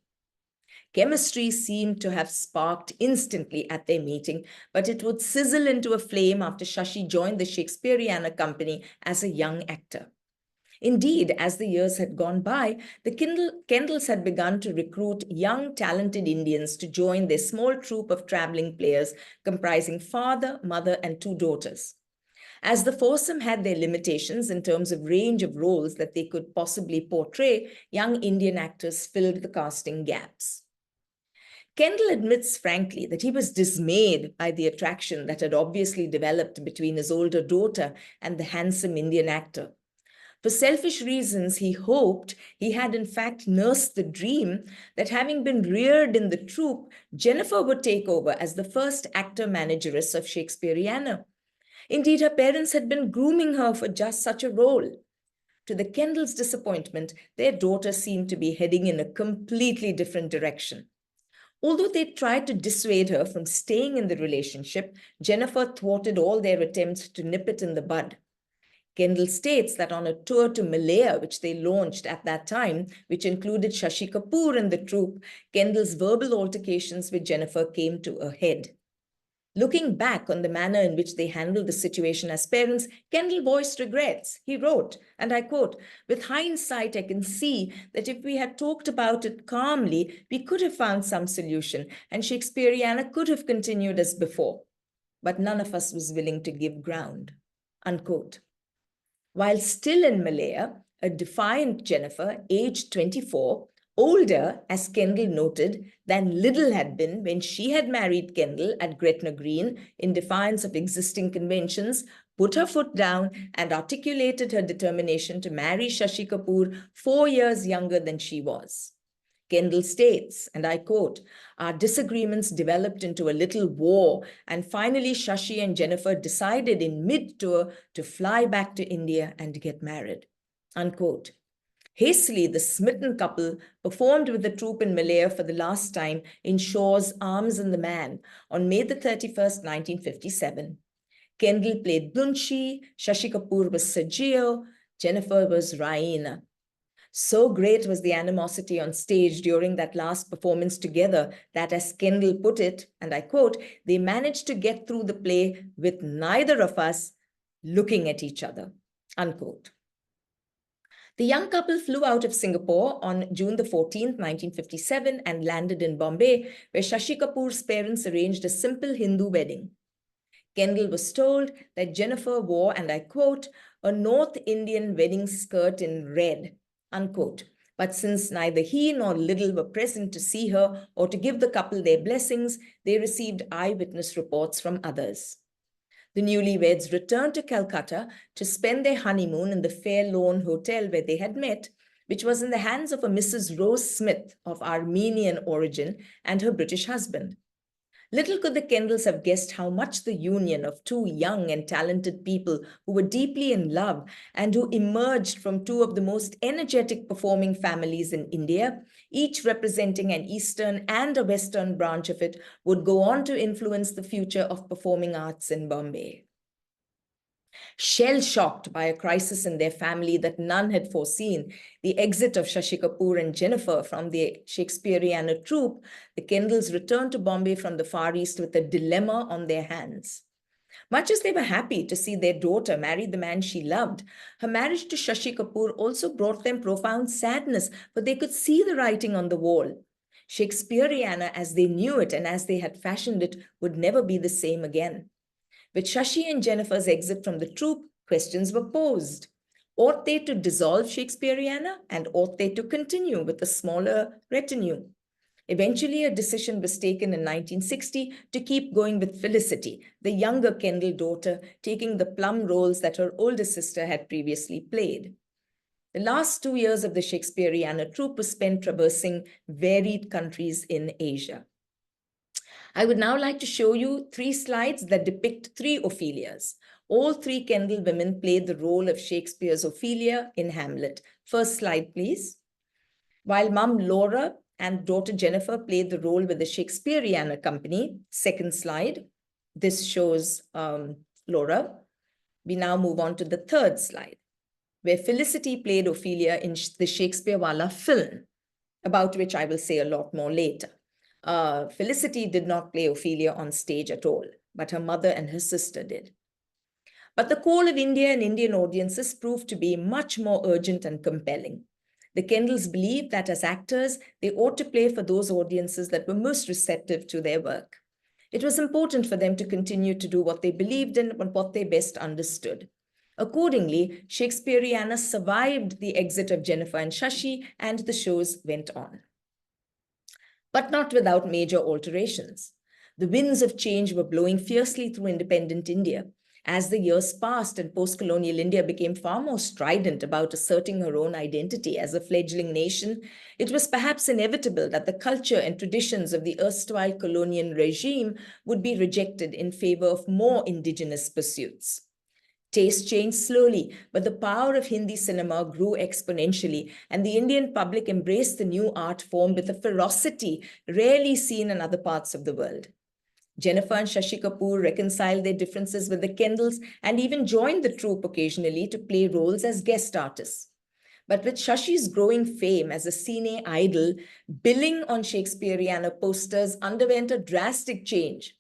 Chemistry seemed to have sparked instantly at their meeting, but it would sizzle into a flame after Shashi joined the Shakespeareana company as a young actor. Indeed, as the years had gone by, the Kendalls had begun to recruit young, talented Indians to join their small troupe of traveling players comprising father, mother, and two daughters. As the foursome had their limitations in terms of range of roles that they could possibly portray, young Indian actors filled the casting gaps. Kendall admits frankly that he was dismayed by the attraction that had obviously developed between his older daughter and the handsome Indian actor. For selfish reasons, he hoped he had in fact nursed the dream that, having been reared in the troupe, Jennifer would take over as the first actor-manageress of Shakespeareana. Indeed, her parents had been grooming her for just such a role. To the Kendalls' disappointment, their daughter seemed to be heading in a completely different direction. Although they tried to dissuade her from staying in the relationship, Jennifer thwarted all their attempts to nip it in the bud. Kendall states that on a tour to Malaya, which they launched at that time, which included Shashi Kapoor and the troupe, Kendall's verbal altercations with Jennifer came to a head. Looking back on the manner in which they handled the situation as parents, Kendall voiced regrets. He wrote, and I quote, "With hindsight, I can see that if we had talked about it calmly, we could have found some solution, and Shakespeareana could have continued as before. But none of us was willing to give ground," unquote. While still in Malaya, a defiant Jennifer, aged 24, older, as Kendall noted, than Liddell had been when she had married Kendall at Gretna Green in defiance of existing conventions, put her foot down and articulated her determination to marry Shashi Kapoor 4 years younger than she was. Kendall states, and I quote, "Our disagreements developed into a little war, and finally Shashi and Jennifer decided in mid-tour to fly back to India and get married," unquote. Hastily, the smitten couple performed with the troupe in Malaya for the last time in Shaw's Arms and the Man on May the 31st, 1957. Kendall played Bunchi, Shashi Kapoor was Sajio, Jennifer was Raina. So great was the animosity on stage during that last performance together that, as Kendall put it, and I quote, "They managed to get through the play with neither of us looking at each other," unquote. The young couple flew out of Singapore on June the 14th, 1957, and landed in Bombay, where Shashi Kapoor's parents arranged a simple Hindu wedding. Kendall was told that Jennifer wore, and I quote, "a North Indian wedding skirt in red," unquote. But since neither he nor Liddell were present to see her or to give the couple their blessings, they received eyewitness reports from others. The newlyweds returned to Calcutta to spend their honeymoon in the Fair Lawn Hotel where they had met, which was in the hands of a Mrs. Rose Smith of Armenian origin and her British husband. Little could the Kendalls have guessed how much the union of two young and talented people who were deeply in love and who emerged from two of the most energetic performing families in India, each representing an Eastern and a Western branch of it, would go on to influence the future of performing arts in Bombay. Shell-shocked by a crisis in their family that none had foreseen, the exit of Shashi Kapoor and Jennifer from the Shakespeareana troupe, the Kendalls returned to Bombay from the Far East with a dilemma on their hands. Much as they were happy to see their daughter marry the man she loved, her marriage to Shashi Kapoor also brought them profound sadness, for they could see the writing on the wall. Shakespeareana, as they knew it and as they had fashioned it, would never be the same again. With Shashi and Jennifer's exit from the troupe, questions were posed. Ought they to dissolve Shakespeareana, and ought they to continue with a smaller retinue? Eventually, a decision was taken in 1960 to keep going with Felicity, the younger Kendall daughter, taking the plum roles that her older sister had previously played. The last 2 years of the Shakespeareana troupe was spent traversing varied countries in Asia. I would now like to show you 3 slides that depict 3 Ophelias. All 3 Kendall women played the role of Shakespeare's Ophelia in Hamlet. First slide, please. While mum Laura and daughter Jennifer played the role with the Shakespeareana company. Second slide. This shows Laura. We now move on to the third slide, where Felicity played Ophelia in the Shakespearewallahs film, about which I will say a lot more later. Felicity did not play Ophelia on stage at all, but her mother and her sister did. But the call of India and Indian audiences proved to be much more urgent and compelling. The Kendalls believed that as actors, they ought to play for those audiences that were most receptive to their work. It was important for them to continue to do what they believed in and what they best understood. Accordingly, Shakespeareana survived the exit of Jennifer and Shashi, and the shows went on. But not without major alterations. The winds of change were blowing fiercely through independent India. As the years passed and post-colonial India became far more strident about asserting her own identity as a fledgling nation, it was perhaps inevitable that the culture and traditions of the erstwhile colonial regime would be rejected in favor of more indigenous pursuits. Taste changed slowly, but the power of Hindi cinema grew exponentially, and the Indian public embraced the new art form with a ferocity rarely seen in other parts of the world. Jennifer and Shashi Kapoor reconciled their differences with the Kendalls and even joined the troupe occasionally to play roles as guest artists. But with Shashi's growing fame as a cine idol, billing on Shakespeareana posters underwent a drastic change.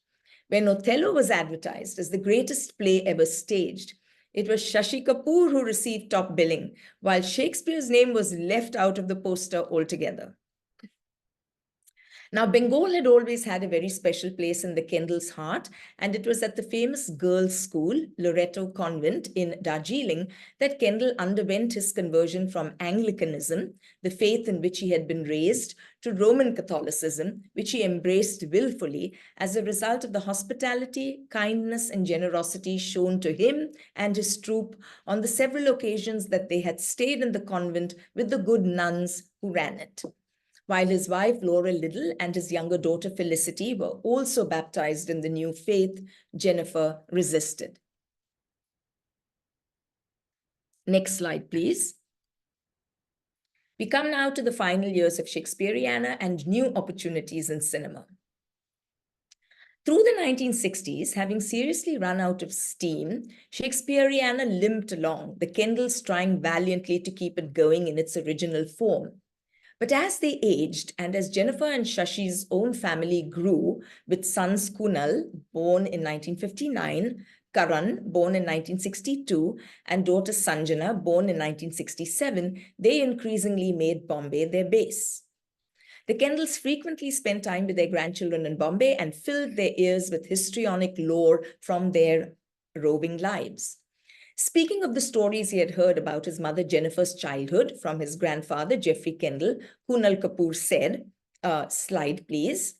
When Othello was advertised as the greatest play ever staged, it was Shashi Kapoor who received top billing, while Shakespeare's name was left out of the poster altogether. Now, Bengal had always had a very special place in the Kendalls' heart, and it was at the famous girls' school, Loreto Convent in Darjeeling, that Kendall underwent his conversion from Anglicanism, the faith in which he had been raised, to Roman Catholicism, which he embraced willfully as a result of the hospitality, kindness, and generosity shown to him and his troupe on the several occasions that they had stayed in the convent with the good nuns who ran it. While his wife Laura Liddell and his younger daughter Felicity were also baptized in the new faith, Jennifer resisted. Next slide, please. We come now to the final years of Shakespeareana and new opportunities in cinema. Through the 1960s, having seriously run out of steam, Shakespeareana limped along, the Kendalls trying valiantly to keep it going in its original form. But as they aged, and as Jennifer and Shashi's own family grew, with sons Kunal, born in 1959, Karan, born in 1962, and daughter Sanjana, born in 1967, they increasingly made Bombay their base. The Kendalls frequently spent time with their grandchildren in Bombay and filled their ears with histrionic lore from their roving lives. Speaking of the stories he had heard about his mother Jennifer's childhood from his grandfather, Geoffrey Kendal, Kunal Kapoor said, slide please.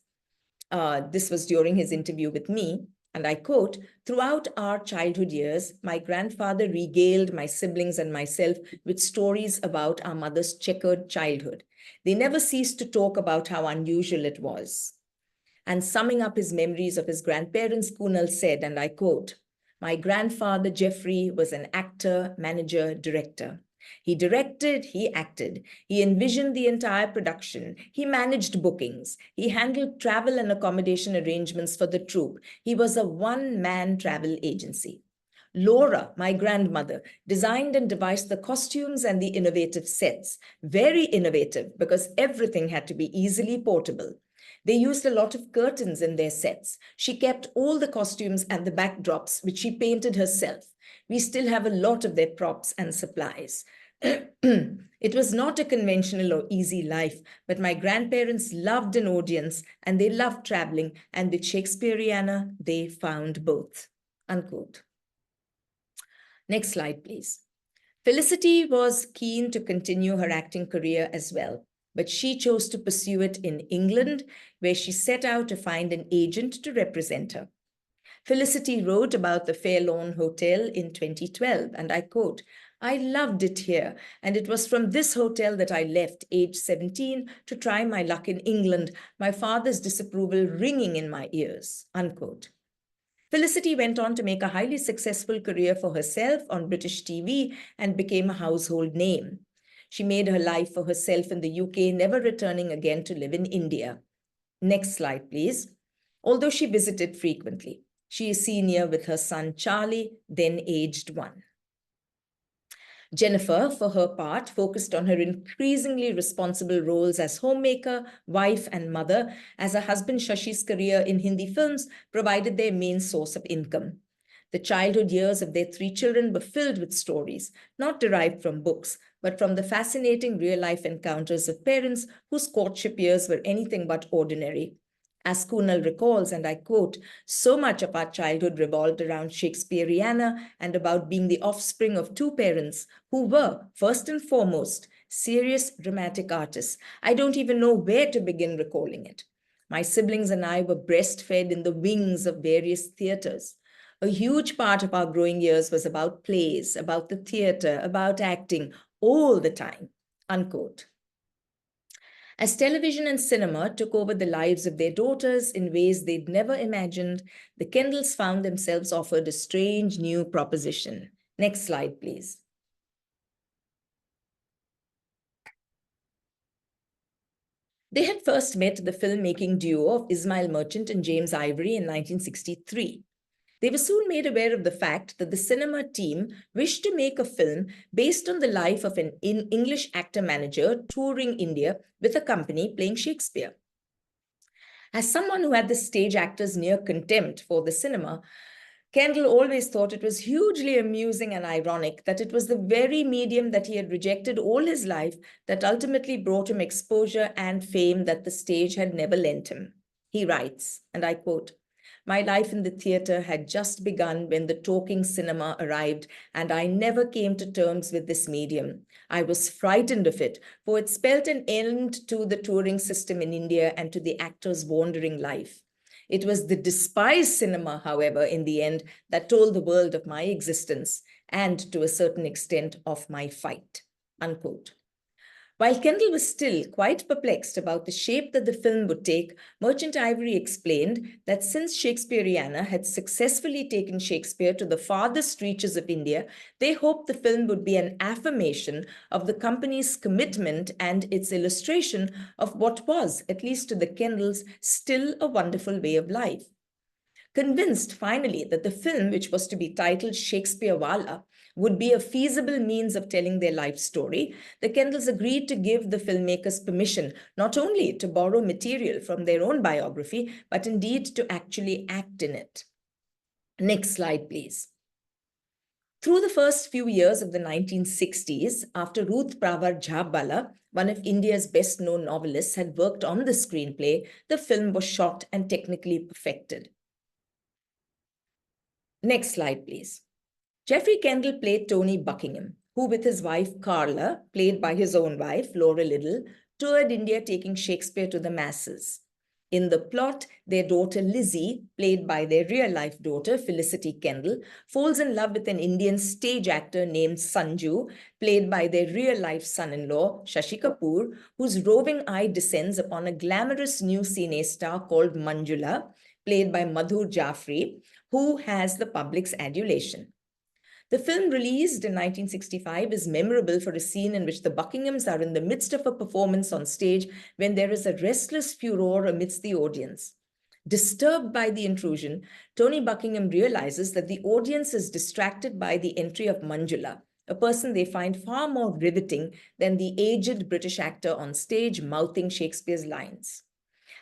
This was during his interview with me. And I quote, "Throughout our childhood years, my grandfather regaled my siblings and myself with stories about our mother's checkered childhood. They never ceased to talk about how unusual it was." And summing up his memories of his grandparents, Kunal said, and I quote, "My grandfather, Geoffrey, was an actor, manager, director. He directed, he acted, he envisioned the entire production, he managed bookings, he handled travel and accommodation arrangements for the troupe. He was a one-man travel agency. Laura, my grandmother, designed and devised the costumes and the innovative sets. Very innovative because everything had to be easily portable. They used a lot of curtains in their sets. She kept all the costumes and the backdrops, which she painted herself. We still have a lot of their props and supplies. It was not a conventional or easy life, but my grandparents loved an audience and they loved traveling, and with Shakespeareana, they found both." Unquote. Next slide, please. Felicity was keen to continue her acting career as well, but she chose to pursue it in England, where she set out to find an agent to represent her. Felicity wrote about the Fairlawn Hotel in 2012, and I quote, "I loved it here, and it was from this hotel that I left, age 17, to try my luck in England, my father's disapproval ringing in my ears." Unquote. Felicity went on to make a highly successful career for herself on British TV and became a household name. She made her life for herself in the UK, never returning again to live in India. Next slide, please. Although she visited frequently, she is seen here with her son Charlie, then aged 1. Jennifer, for her part, focused on her increasingly responsible roles as homemaker, wife, and mother, as her husband Shashi's career in Hindi films provided their main source of income. The childhood years of their 3 children were filled with stories, not derived from books, but from the fascinating real-life encounters of parents whose courtship years were anything but ordinary. As Kunal recalls, and I quote, "So much of our childhood revolved around Shakespeareana and about being the offspring of 2 parents who were, first and foremost, serious dramatic artists. I don't even know where to begin recalling it. My siblings and I were breastfed in the wings of various theatres. A huge part of our growing years was about plays, about the theatre, about acting, all the time." Unquote. As television and cinema took over the lives of their daughters in ways they'd never imagined, the Kendalls found themselves offered a strange new proposition. Next slide, please. They had first met the filmmaking duo of Ismail Merchant and James Ivory in 1963. They were soon made aware of the fact that the cinema team wished to make a film based on the life of an English actor-manager touring India with a company playing Shakespeare. As someone who had the stage actor's near contempt for the cinema, Kendall always thought it was hugely amusing and ironic that it was the very medium that he had rejected all his life that ultimately brought him exposure and fame that the stage had never lent him. He writes, and I quote, "My life in the theatre had just begun when the talking cinema arrived, and I never came to terms with this medium. I was frightened of it, for it spelt an end to the touring system in India and to the actor's wandering life. It was the despised cinema, however, in the end, that told the world of my existence and, to a certain extent, of my fight." Unquote. While Kendall was still quite perplexed about the shape that the film would take, Merchant Ivory explained that since Shakespeareana had successfully taken Shakespeare to the farthest reaches of India, they hoped the film would be an affirmation of the company's commitment and its illustration of what was, at least to the Kendalls, still a wonderful way of life. Convinced finally that the film, which was to be titled Shakespearewallahs, would be a feasible means of telling their life story, the Kendalls agreed to give the filmmakers permission not only to borrow material from their own biography, but indeed to actually act in it. Next slide, please. Through the first few years of the 1960s, after Ruth Prawar Jhabala, one of India's best-known novelists, had worked on the screenplay, the film was shot and technically perfected. Next slide, please. Geoffrey Kendal played Tony Buckingham, who with his wife Carla, played by his own wife, Laura Liddell, toured India taking Shakespeare to the masses. In the plot, their daughter Lizzie, played by their real-life daughter Felicity Kendall, falls in love with an Indian stage actor named Sanju, played by their real-life son-in-law Shashi Kapoor, whose roving eye descends upon a glamorous new cine star called Manjula, played by Madhur Jaffrey, who has the public's adulation. The film, released in 1965, is memorable for a scene in which the Buckinghams are in the midst of a performance on stage when there is a restless furor amidst the audience. Disturbed by the intrusion, Tony Buckingham realizes that the audience is distracted by the entry of Manjula, a person they find far more riveting than the aged British actor on stage mouthing Shakespeare's lines.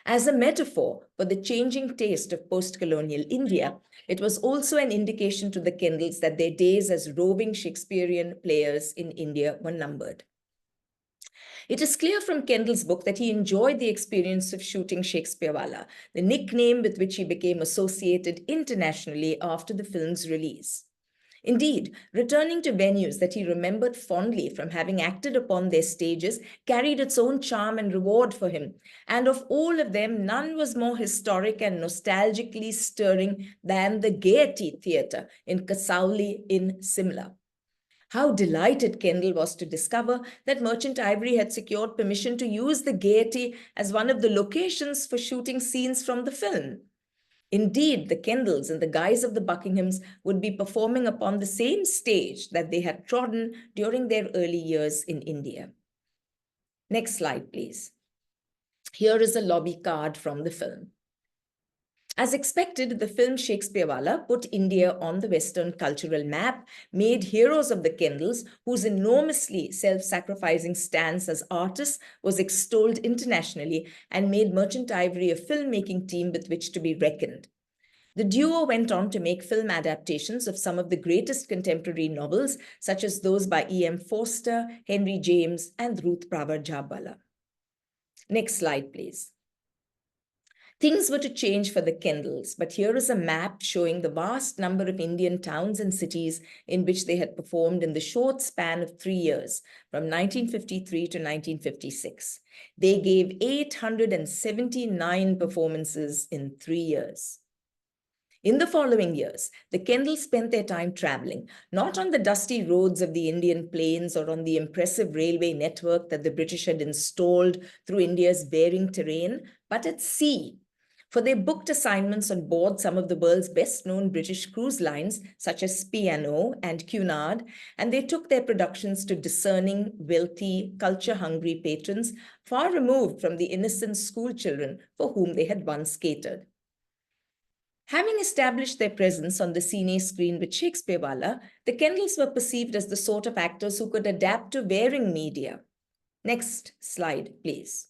As a metaphor for the changing taste of post-colonial India, it was also an indication to the Kendalls that their days as roving Shakespearean players in India were numbered. It is clear from Kendall's book that he enjoyed the experience of shooting Shakespearewallahs, the nickname with which he became associated internationally after the film's release. Indeed, returning to venues that he remembered fondly from having acted upon their stages carried its own charm and reward for him, and of all of them, none was more historic and nostalgically stirring than the Gaiety Theatre in Kasauli in Simla. How delighted Kendall was to discover that Merchant Ivory had secured permission to use the Gaiety as one of the locations for shooting scenes from the film. Indeed, the Kendalls, in the guise of the Buckinghams, would be performing upon the same stage that they had trodden during their early years in India. Next slide, please. Here is a lobby card from the film. As expected, the film Shakespearewallahs put India on the Western cultural map, made heroes of the Kendalls, whose enormously self-sacrificing stance as artists was extolled internationally, and made Merchant Ivory a filmmaking team with which to be reckoned. The duo went on to make film adaptations of some of the greatest contemporary novels, such as those by E.M. Forster, Henry James, and Ruth Pravar Jhabvala. Next slide, please. Things were to change for the Kendalls, but here is a map showing the vast number of Indian towns and cities in which they had performed in the short span of 3 years, from 1953 to 1956. They gave 879 performances in 3 years. In the following years, the Kendalls spent their time traveling, not on the dusty roads of the Indian plains or on the impressive railway network that the British had installed through India's varying terrain, but at sea. For they booked assignments on board some of the world's best-known British cruise lines, such as P&O and Cunard, and they took their productions to discerning, wealthy, culture-hungry patrons, far removed from the innocent school children for whom they had once catered. Having established their presence on the cine screen with Shakespearewallahs, the Kendalls were perceived as the sort of actors who could adapt to varying media. Next slide, please.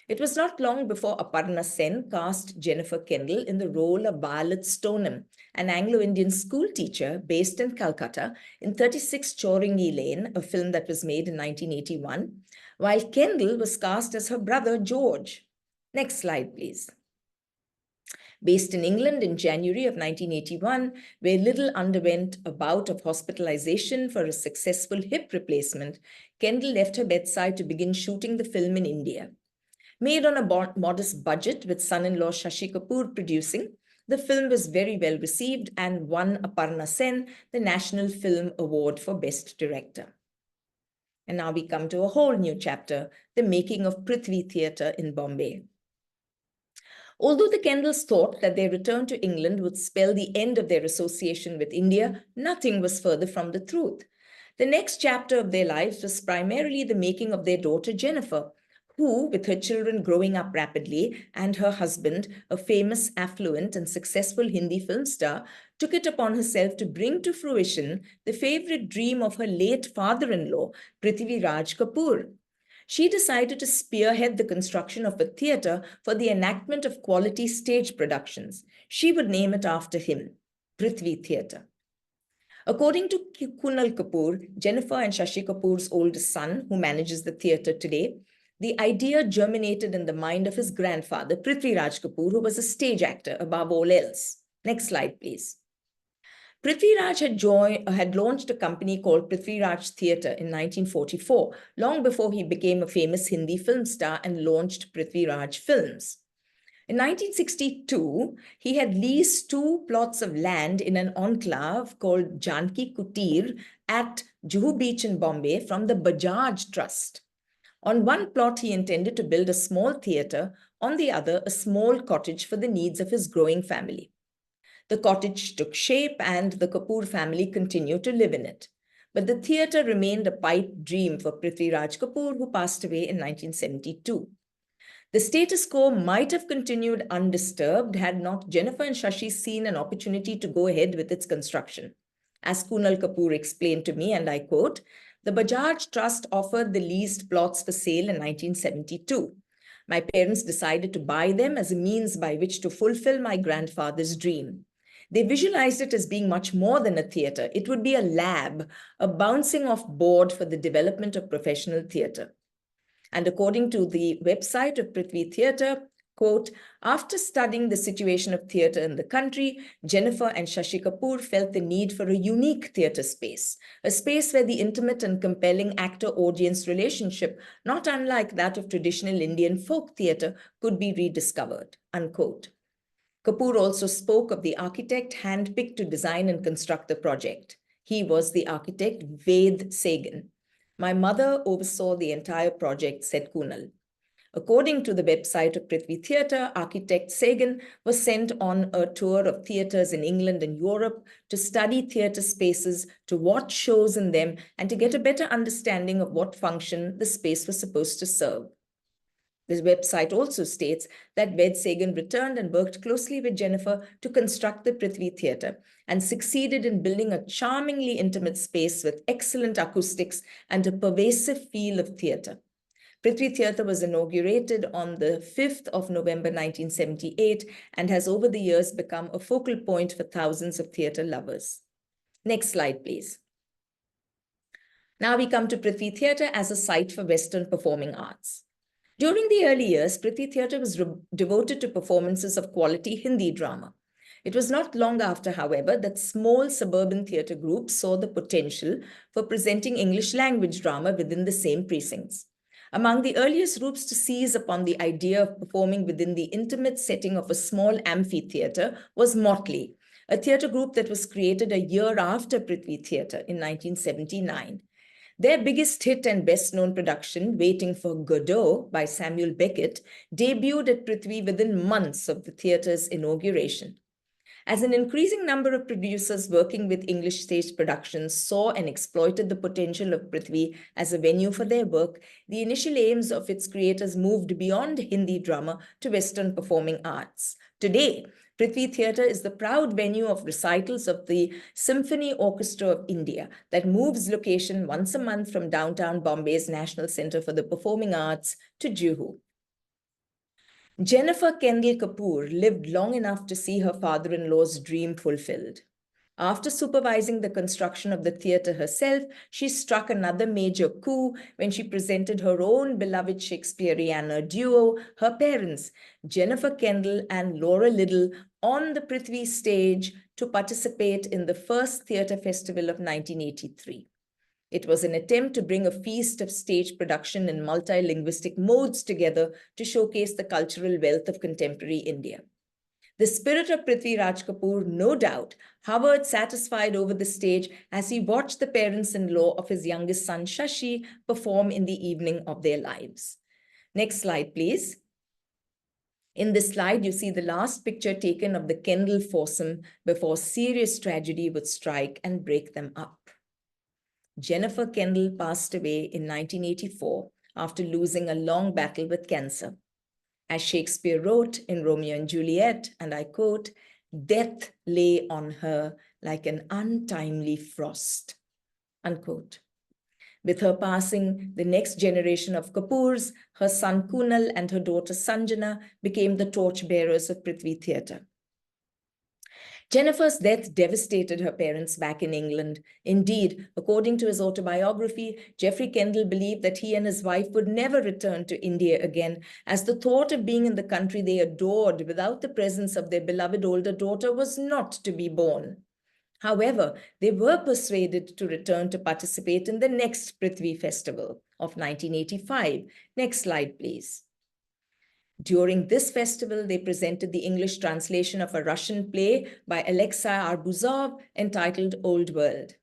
It was not long before Aparna Sen cast Jennifer Kendall in the role of Violet Stoneham, an Anglo-Indian school teacher based in Calcutta, in 36 Choringi Lane, a film that was made in 1981, while Kendall was cast as her brother George. Next slide, please. Based in England in January of 1981, where Liddell underwent a bout of hospitalization for a successful hip replacement, Kendall left her bedside to begin shooting the film in India. Made on a modest budget with son-in-law Shashi Kapoor producing, the film was very well received and won Aparna Sen the National Film Award for Best Director. And now we come to a whole new chapter, the making of Prithvi Theatre in Bombay. Although the Kendalls thought that their return to England would spell the end of their association with India, nothing was further from the truth. The next chapter of their lives was primarily the making of their daughter Jennifer, who, with her children growing up rapidly and her husband, a famous, affluent and successful Hindi film star, took it upon herself to bring to fruition the favorite dream of her late father-in-law, Prithviraj Kapoor. She decided to spearhead the construction of a theatre for the enactment of quality stage productions. She would name it after him, Prithvi Theatre. According to Kunal Kapoor, Jennifer and Shashi Kapoor's oldest son, who manages the theatre today, the idea germinated in the mind of his grandfather, Prithviraj Kapoor, who was a stage actor above all else. Next slide, please. Prithviraj had launched a company called Prithviraj Theatre in 1944, long before he became a famous Hindi film star and launched Prithviraj Films. In 1962, he had leased 2 plots of land in an enclave called Janki Kutir at Juhu Beach in Bombay from the Bajaj Trust. On one plot, he intended to build a small theatre, on the other, a small cottage for the needs of his growing family. The cottage took shape and the Kapoor family continued to live in it. But the theatre remained a pipe dream for Prithviraj Kapoor, who passed away in 1972. The status quo might have continued undisturbed had not Jennifer and Shashi seen an opportunity to go ahead with its construction. As Kunal Kapoor explained to me, and I quote, "The Bajaj Trust offered the leased plots for sale in 1972. My parents decided to buy them as a means by which to fulfill my grandfather's dream. They visualized it as being much more than a theatre. It would be a lab, a bouncing off board for the development of professional theatre." And according to the website of Prithvi Theatre, quote, "After studying the situation of theatre in the country, Jennifer and Shashi Kapoor felt the need for a unique theatre space, a space where the intimate and compelling actor-audience relationship, not unlike that of traditional Indian folk theatre, could be rediscovered," unquote. Kapoor also spoke of the architect handpicked to design and construct the project. He was the architect Ved Sagan. "My mother oversaw the entire project," said Kunal. According to the website of Prithvi Theatre, architect Sagan was sent on a tour of theatres in England and Europe to study theatre spaces, to watch shows in them, and to get a better understanding of what function the space was supposed to serve. This website also states that Ved Sagan returned and worked closely with Jennifer to construct the Prithvi Theatre and succeeded in building a charmingly intimate space with excellent acoustics and a pervasive feel of theatre. Prithvi Theatre was inaugurated on the 5th of November 1978 and has over the years become a focal point for thousands of theatre lovers. Next slide, please. Now we come to Prithvi Theatre as a site for Western performing arts. During the early years, Prithvi Theatre was devoted to performances of quality Hindi drama. It was not long after, however, that small suburban theatre groups saw the potential for presenting English language drama within the same precincts. Among the earliest groups to seize upon the idea of performing within the intimate setting of a small amphitheatre was Motley, a theatre group that was created a year after Prithvi Theatre in 1979. Their biggest hit and best-known production, Waiting for Godot by Samuel Beckett, debuted at Prithvi within months of the theatre's inauguration. As an increasing number of producers working with English stage productions saw and exploited the potential of Prithvi as a venue for their work, the initial aims of its creators moved beyond Hindi drama to Western performing arts. Today, Prithvi Theatre is the proud venue of recitals of the Symphony Orchestra of India that moves location once a month from downtown Bombay's National Centre for the Performing Arts to Juhu. Jennifer Kendall-Kapoor lived long enough to see her father-in-law's dream fulfilled. After supervising the construction of the theatre herself, she struck another major coup when she presented her own beloved Shakespeareana duo, her parents, Jennifer Kendal and Laura Liddell, on the Prithvi stage to participate in the first theatre festival of 1983. It was an attempt to bring a feast of stage production in multilinguistic modes together to showcase the cultural wealth of contemporary India. The spirit of Prithviraj Kapoor, no doubt, hovered satisfied over the stage as he watched the parents-in-law of his youngest son, Shashi, perform in the evening of their lives. Next slide, please. In this slide, you see the last picture taken of the Kendall foursome before serious tragedy would strike and break them up. Jennifer Kendall passed away in 1984 after losing a long battle with cancer. As Shakespeare wrote in Romeo and Juliet, and I quote, "Death lay on her like an untimely frost," unquote. With her passing, the next generation of Kapoors, her son Kunal and her daughter Sanjana, became the torchbearers of Prithvi Theatre. Jennifer's death devastated her parents back in England. Indeed, according to his autobiography, Geoffrey Kendal believed that he and his wife would never return to India again, as the thought of being in the country they adored without the presence of their beloved older daughter was not to be borne. However, they were persuaded to return to participate in the next Prithvi Festival of 1985. Next slide, please. During this festival, they presented the English translation of a Russian play by Alexei Arbuzov entitled Old World.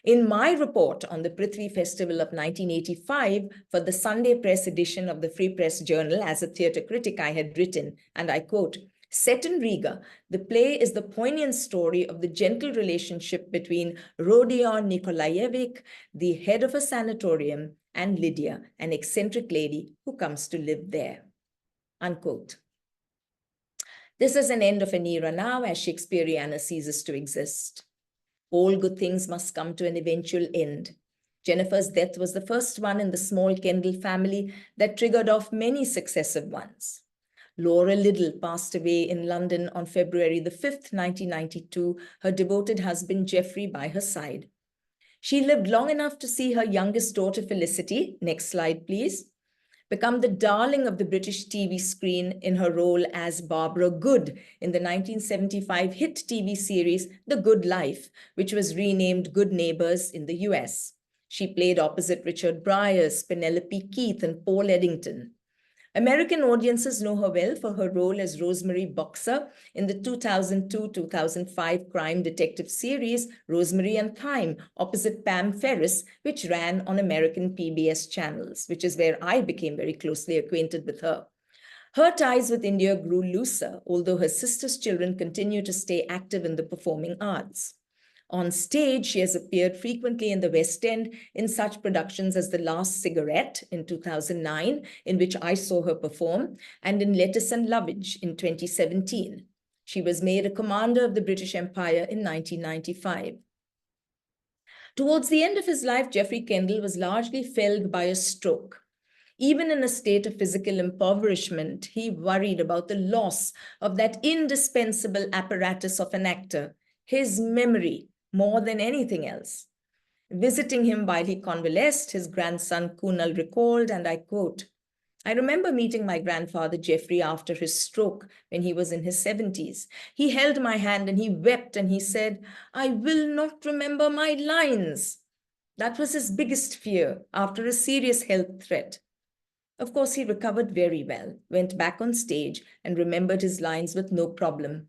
In my report on the Prithvi Festival of 1985 for the Sunday press edition of the Free Press Journal, as a theatre critic, I had written, and I quote, "Set in Riga, the play is the poignant story of the gentle relationship between Rodion Nikolaevich, the head of a sanatorium, and Lydia, an eccentric lady who comes to live there." Unquote. This is an end of an era now, as Shakespeareana ceases to exist. All good things must come to an eventual end. Jennifer's death was the first one in the small Kendall family that triggered off many successive ones. Laura Liddell passed away in London on February the 5th, 1992, her devoted husband Geoffrey by her side. She lived long enough to see her youngest daughter Felicity, next slide please, become the darling of the British TV screen in her role as Barbara Good in the 1975 hit TV series The Good Life, which was renamed Good Neighbors in the US. She played opposite Richard Briers, Penelope Keith, and Paul Eddington. American audiences know her well for her role as Rosemary Boxer in the 2002-2005 crime detective series Rosemary and Thyme, opposite Pam Ferris, which ran on American PBS channels, which is where I became very closely acquainted with her. Her ties with India grew looser, although her sister's children continue to stay active in the performing arts. On stage, she has appeared frequently in the West End in such productions as The Last Cigarette in 2009, in which I saw her perform, and in Lettuce and Lovage in 2017. She was made a commander of the British Empire in 1995. Towards the end of his life, Geoffrey Kendal was largely felled by a stroke. Even in a state of physical impoverishment, he worried about the loss of that indispensable apparatus of an actor, his memory, more than anything else. Visiting him while he convalesced, his grandson Kunal recalled, and I quote, "I remember meeting my grandfather Geoffrey after his stroke when he was in his 70s. He held my hand and he wept and he said, 'I will not remember my lines.' That was his biggest fear after a serious health threat. Of course, he recovered very well, went back on stage and remembered his lines with no problem.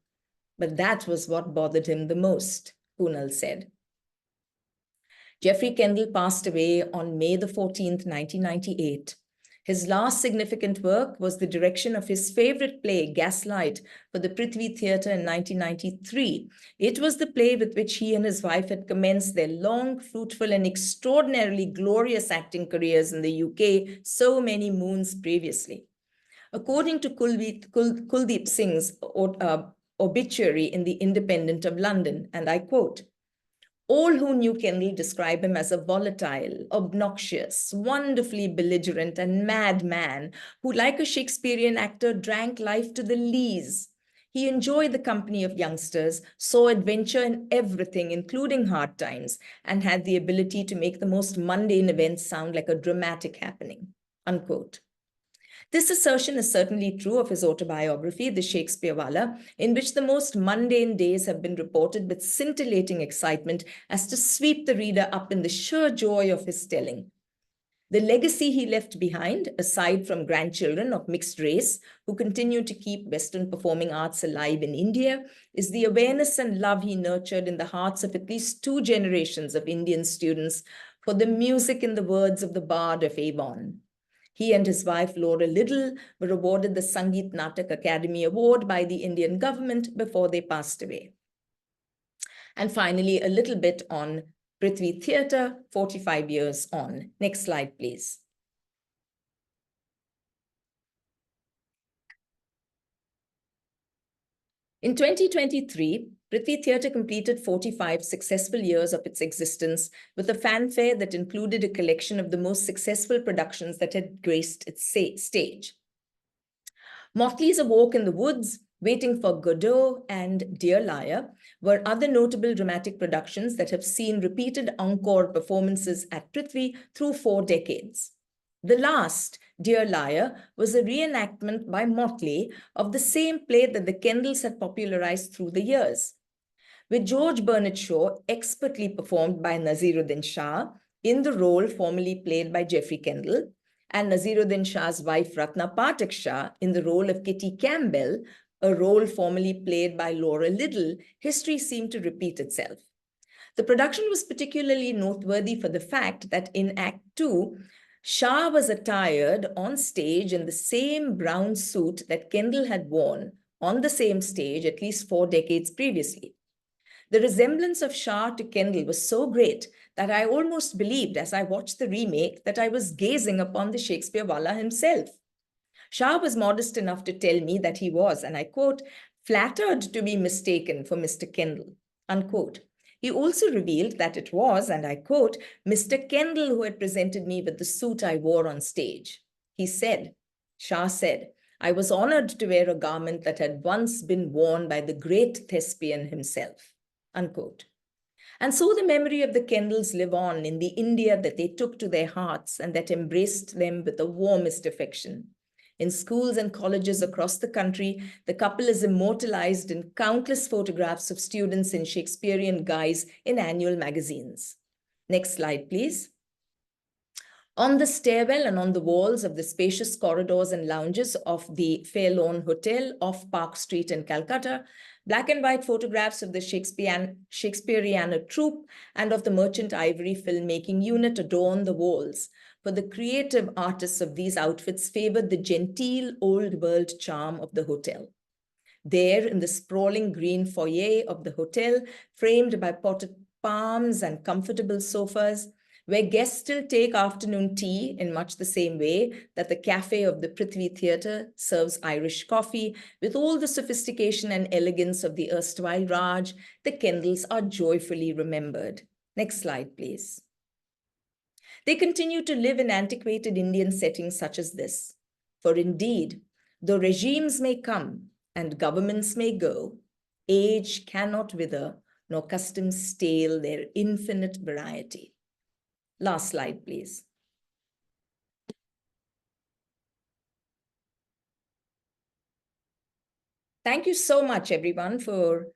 But that was what bothered him the most," Kunal said. Geoffrey Kendal passed away on May the 14th, 1998. His last significant work was the direction of his favorite play, Gaslight, for the Prithvi Theatre in 1993. It was the play with which he and his wife had commenced their long, fruitful, and extraordinarily glorious acting careers in the UK so many moons previously. According to Kuldeep Singh's obituary in The Independent of London, and I quote, "All who knew Kendal describe him as a volatile, obnoxious, wonderfully belligerent and mad man who, like a Shakespearean actor, drank life to the lees. He enjoyed the company of youngsters, saw adventure in everything, including hard times, and had the ability to make the most mundane events sound like a dramatic happening." Unquote. This assertion is certainly true of his autobiography, The Shakespearewallahs, in which the most mundane days have been reported with scintillating excitement as to sweep the reader up in the sheer joy of his telling. The legacy he left behind, aside from grandchildren of mixed race who continue to keep Western performing arts alive in India, is the awareness and love he nurtured in the hearts of at least 2 generations of Indian students for the music in the words of the Bard of Avon. He and his wife, Laura Liddell, were awarded the Sangeet Natak Academy Award by the Indian government before they passed away. And finally, a little bit on Prithvi Theatre, 45 years on. Next slide, please. In 2023, Prithvi Theatre completed 45 successful years of its existence with a fanfare that included a collection of the most successful productions that had graced its stage. Motley's A Walk in the Woods, Waiting for Godot, and Dear Liar were other notable dramatic productions that have seen repeated encore performances at Prithvi through 4 decades. The last, Dear Liar, was a reenactment by Motley of the same play that the Kendalls had popularized through the years. With George Bernard Shaw expertly performed by Naseeruddin Shah in the role formerly played by Geoffrey Kendal, and Naseeruddin Shah's wife Ratna Pathak Shah in the role of Kitty Campbell, a role formerly played by Laura Liddell, history seemed to repeat itself. The production was particularly noteworthy for the fact that in Act 2, Shah was attired on stage in the same brown suit that Kendall had worn on the same stage at least 4 decades previously. The resemblance of Shah to Kendall was so great that I almost believed as I watched the remake that I was gazing upon the Shakespearewallah himself. Shah was modest enough to tell me that he was, and I quote, flattered to be mistaken for Mr. Kendall, unquote. He also revealed that it was, and I quote, Mr. Kendall who had presented me with the suit I wore on stage. He said, Shah said, I was honored to wear a garment that had once been worn by the great thespian himself, unquote. And so the memory of the Kendalls live on in the India that they took to their hearts and that embraced them with the warmest affection. In schools and colleges across the country, the couple is immortalized in countless photographs of students in Shakespearean guise in annual magazines. Next slide, please. On the stairwell and on the walls of the spacious corridors and lounges of the Fairlawn Hotel off Park Street in Calcutta, black and white photographs of the Shakespeareana troupe and of the Merchant Ivory filmmaking unit adorn the walls, for the creative artists of these outfits favored the genteel old world charm of the hotel. There, in the sprawling green foyer of the hotel, framed by potted palms and comfortable sofas, where guests still take afternoon tea in much the same way that the cafe of the Prithvi Theatre serves Irish coffee, with all the sophistication and elegance of the erstwhile Raj, the Kendalls are joyfully remembered. Next slide, please. They continue to live in antiquated Indian settings such as this. For indeed, though regimes may come and governments may go, age cannot wither, nor customs stale their infinite variety. Last slide, please. Thank you so much, everyone, for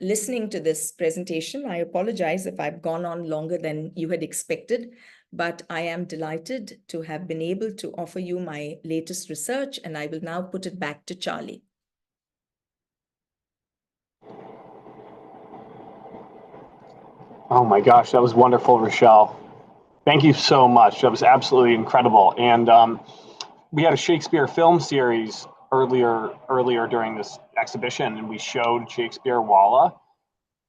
listening to this presentation. I apologize if I've gone on longer than you had expected, but I am delighted to have been able to offer you my latest research, and I will now put it back to Charlie. Oh my gosh, that was wonderful, Rochelle. Thank you so much. That was absolutely incredible. And we had a Shakespeare film series earlier during this exhibition, and we showed Shakespearewallahs.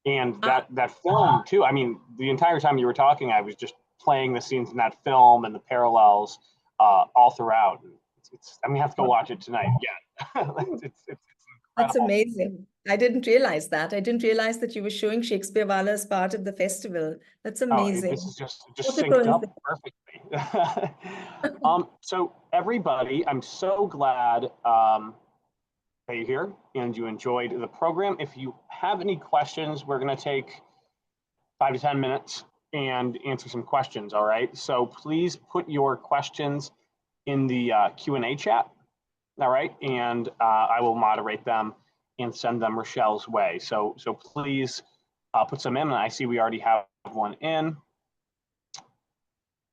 And that film too, I mean, the entire time you were talking, I was just playing the scenes in that film and the parallels all throughout. I'm gonna have to go watch it tonight again. it's That's amazing. I didn't realize that. I didn't realize that you were showing Shakespearewallahs as part of the festival. That's amazing. This is just synced up perfectly. So everybody, I'm so glad that you're here and you enjoyed the program. If you have any questions, we're going to take 5 to 10 minutes and answer some questions. All right. So please put your questions in the Q&A chat. All right. And I will moderate them and send them Rochelle's way. So please put some in. I see we already have one in.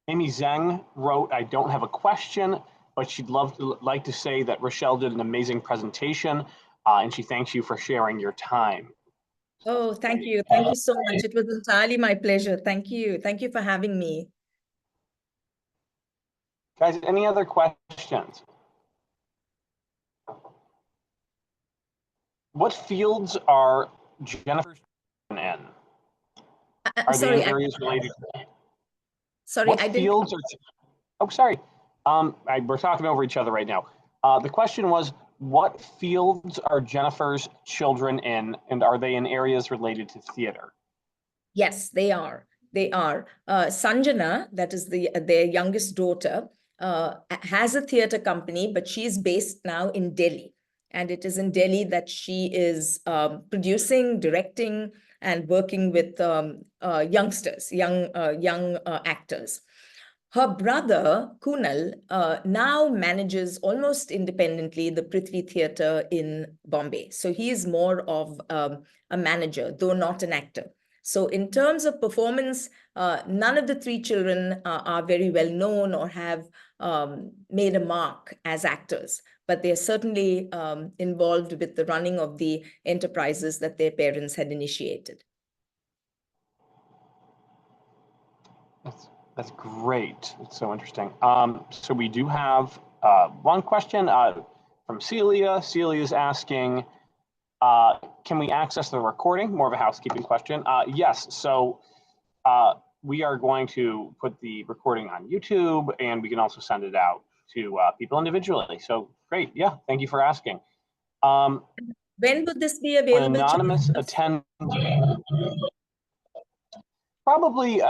Amy Zhang wrote, I don't have a question, but she'd like to say that Rochelle did an amazing presentation and she thanks you for sharing your time. Oh, thank you. Thank you so much. It was entirely my pleasure. Thank you. Thank you for having me. Guys, any other questions? What fields are Jennifer's in? Are they in areas related? Sorry, what fields are? Oh, sorry. We're talking over each other right now. The question was, what fields are Jennifer's children in, and are they in areas related to theater? Yes, they are. They are. Sanjana, that is their youngest daughter, has a theater company, but she's based now in Delhi. And it is in Delhi that she is producing, directing, and working with youngsters, young actors. Her brother, Kunal, now manages almost independently the Prithvi Theatre in Bombay. So he is more of a manager, though not an actor. So in terms of performance, none of the three children are very well known or have made a mark as actors, but they're certainly involved with the running of the enterprises that their parents had initiated. That's great. It's so interesting. So we do have one question from Celia. Celia is asking, can we access the recording? More of a housekeeping question. Yes, so we are going to put the recording on YouTube, and we can also send it out to people individually. So great, yeah, thank you for asking. When would this be available? An anonymous attendee. Probably,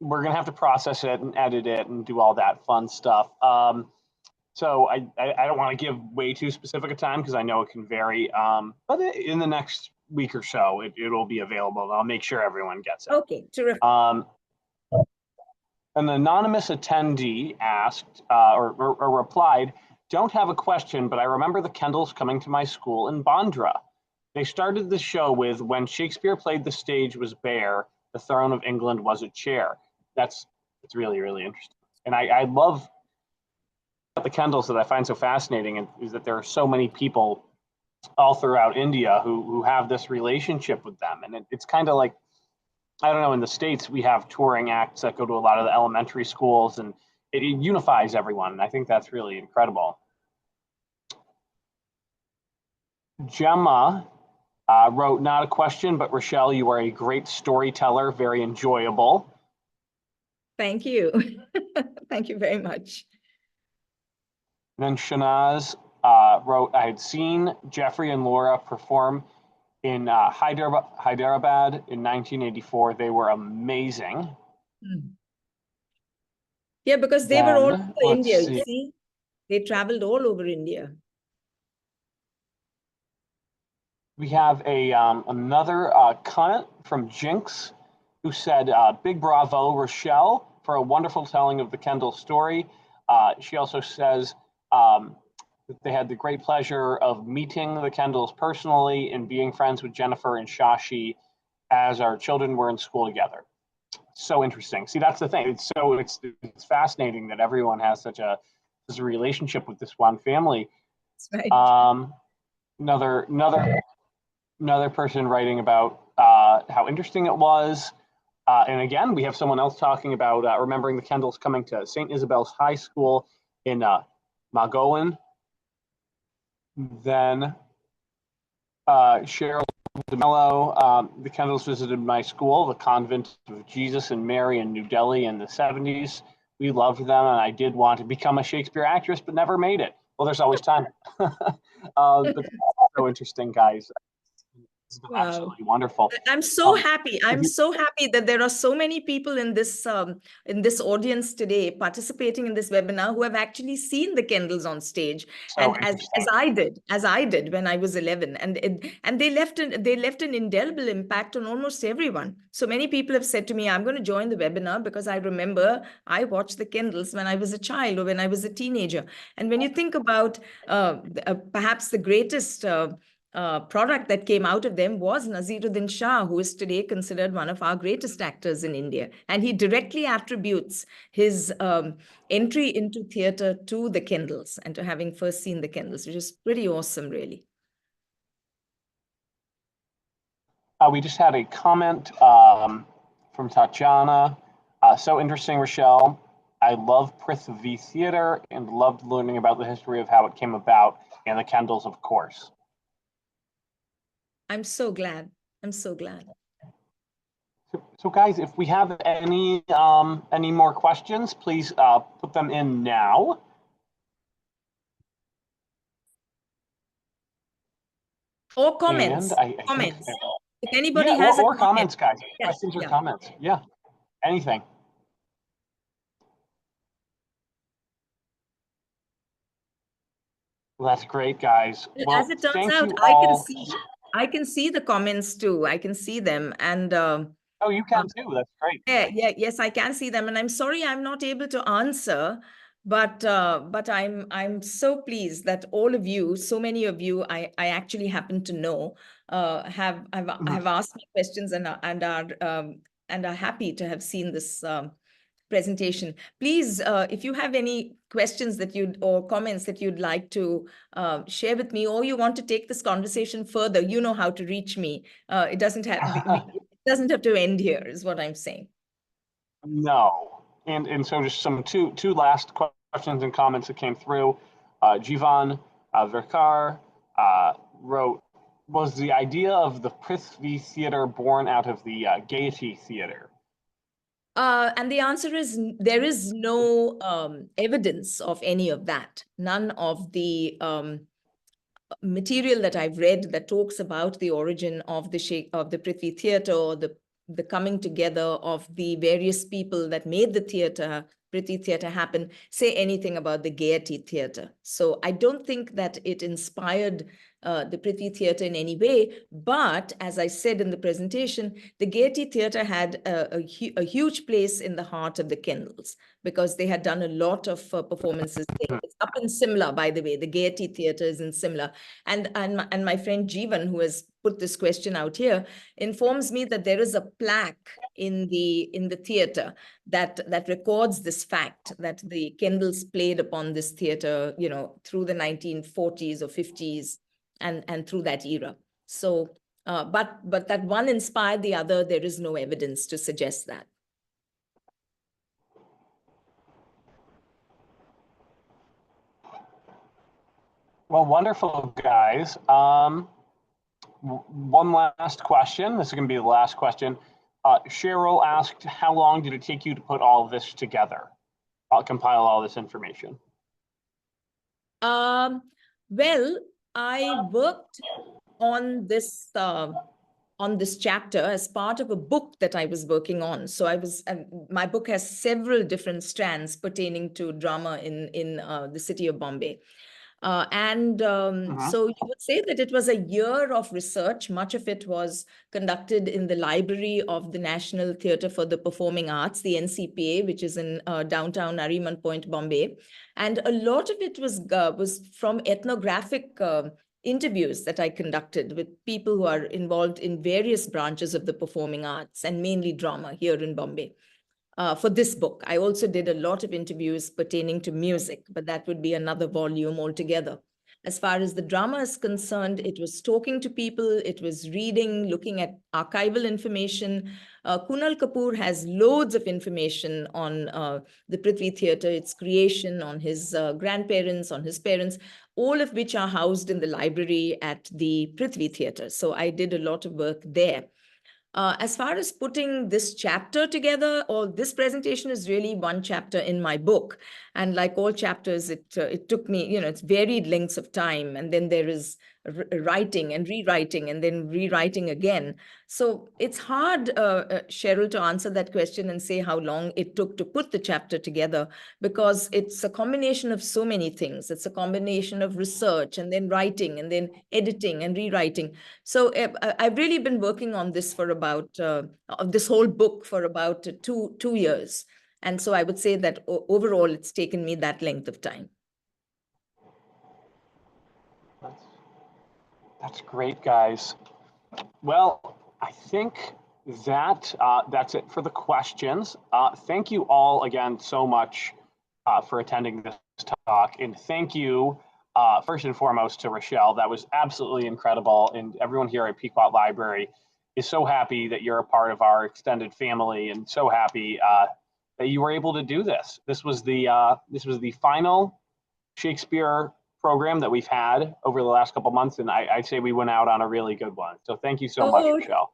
we're gonna have to process it and edit it and do all that fun stuff. So I don't want to give way too specific a time because I know it can vary. But in the next week or so, it will be available. And I'll make sure everyone gets it. Okay, terrific. An anonymous attendee asked or replied, "Don't have a question, but I remember the Kendalls coming to my school in Bandra. They started the show with, when Shakespeare played the stage was bare, the throne of England was a chair." It's really, really interesting. And I love the Kendalls that I find so fascinating is that there are so many people all throughout India who have this relationship with them. And it's kind of like, I don't know, in the States, we have touring acts that go to a lot of the elementary schools, and it unifies everyone. And I think that's really incredible. Gemma wrote, "Not a question, but Rochelle, you are a great storyteller, very enjoyable." Thank you. Thank you very much. Then Shanaz wrote, "I had seen Geoffrey and Laura perform in Hyderabad in 1984. They were amazing." Yeah, because they were all over India, you see. They traveled all over India. We have another comment from Jinx, who said, "Big bravo, Rochelle, for a wonderful telling of the Kendall story." She also says that they had the great pleasure of meeting the Kendalls personally and being friends with Jennifer and Shashi as our children were in school together. So interesting. See, that's the thing. It's fascinating that everyone has such a relationship with this one family. That's right. Another person writing about how interesting it was. And again, we have someone else talking about remembering the Kendalls coming to St. Isabel's High School in Magowan. Then Cheryl DeMello, "The Kendalls visited my school, the Convent of Jesus and Mary in New Delhi in the 70s. We loved them, and I did want to become a Shakespeare actress, but never made it." Well, there's always time. But that's so interesting, guys. It's been absolutely wonderful. I'm so happy. I'm so happy that there are so many people in this audience today participating in this webinar who have actually seen the Kendalls on stage, So and as I did when I was 11, and they left an indelible impact on almost everyone. So many people have said to me, "I'm going to join the webinar because I remember I watched the Kendalls when I was a child or when I was a teenager." And when you think about perhaps the greatest product that came out of them was Naseeruddin Shah, who is today considered one of our greatest actors in India. And he directly attributes his entry into theatre to the Kendalls and to having first seen the Kendalls, which is pretty awesome, really. We just had a comment from Tatiana. "So interesting, Rochelle. I love Prithvi Theatre and loved learning about the history of how it came about, and the Kendalls, of course." I'm so glad. I'm so glad. So guys, if we have any more questions, please put them in now. Or comments. Comments. If anybody has or comments, guys. Yes, questions or comments. Yeah, anything. Well, that's great, guys. Well, as it turns out, I can see the comments too. I can see them, and oh, you can too. That's great. Yes, I can see them, and I'm sorry I'm not able to answer, but I'm so pleased that all of you, so many of you, I actually happen to know. have asked me questions and are happy to have seen this presentation. Please, if you have any questions that or comments that you'd like to share with me, or you want to take this conversation further, you know how to reach me. It doesn't have it doesn't have to end here, is what I'm saying. No, and so just some two last questions and comments that came through. Jivan Verkar wrote, was the idea of the Prithvi Theatre born out of the Gaiety Theatre? And the answer is there is no evidence of any of that. None of the material that I've read that talks about the origin of the Prithvi Theatre, or the coming together of the various people that made the theatre, Prithvi Theatre, happen, say anything about the Gaiety Theatre. So I don't think that it inspired the Prithvi Theatre in any way. But as I said in the presentation, the Gaiety Theatre had a huge place in the heart of the Kendals, because they had done a lot of performances there. It's up in Simla, by the way. The Gaiety Theatre is in Simla. And my friend Jeevan, who has put this question out here, informs me that there is a plaque in the theatre that records this fact, that the Kendals played upon this theatre, you know, through the 1940s or 50s and through that era. So, but that one inspired the other, there is no evidence to suggest that. Well, wonderful, guys. One last question. This is going to be the last question. Cheryl asked, how long did it take you to put all of this together? Compile all this information? Well, I worked on this chapter as part of a book that I was working on. So my book has several different strands pertaining to drama in the city of Bombay. So you would say that it was a year of research. Much of it was conducted in the library of the National Theatre for the Performing Arts, the NCPA, which is in downtown Nariman Point, Bombay. And a lot of it was from ethnographic interviews that I conducted with people who are involved in various branches of the performing arts, and mainly drama here in Bombay. For this book, I also did a lot of interviews pertaining to music, but that would be another volume altogether. As far as the drama is concerned, it was talking to people, it was reading, looking at archival information. Kunal Kapoor has loads of information on the Prithvi Theatre, its creation, on his grandparents, on his parents, all of which are housed in the library at the Prithvi Theatre. So I did a lot of work there. As far as putting this chapter together, or this presentation is really one chapter in my book. And like all chapters, it took me, you know, it's varied lengths of time. And then there is writing and rewriting and then rewriting again. So it's hard, Cheryl, to answer that question and say how long it took to put the chapter together, because it's a combination of so many things. It's a combination of research and then writing and then editing and rewriting. So I've really been working on this for about, this whole book for about two years. And so I would say that overall, it's taken me that length of time. That's great, guys. Well, I think that that's it for the questions. Thank you all again so much for attending this talk. And thank you, first and foremost, to Rochelle. That was absolutely incredible. And everyone here at Pequot Library is so happy that you're a part of our extended family, and so happy that you were able to do this. This was the final Shakespeare program that we've had over the last couple of months, and I'd say we went out on a really good one. So thank you so much, Rochelle.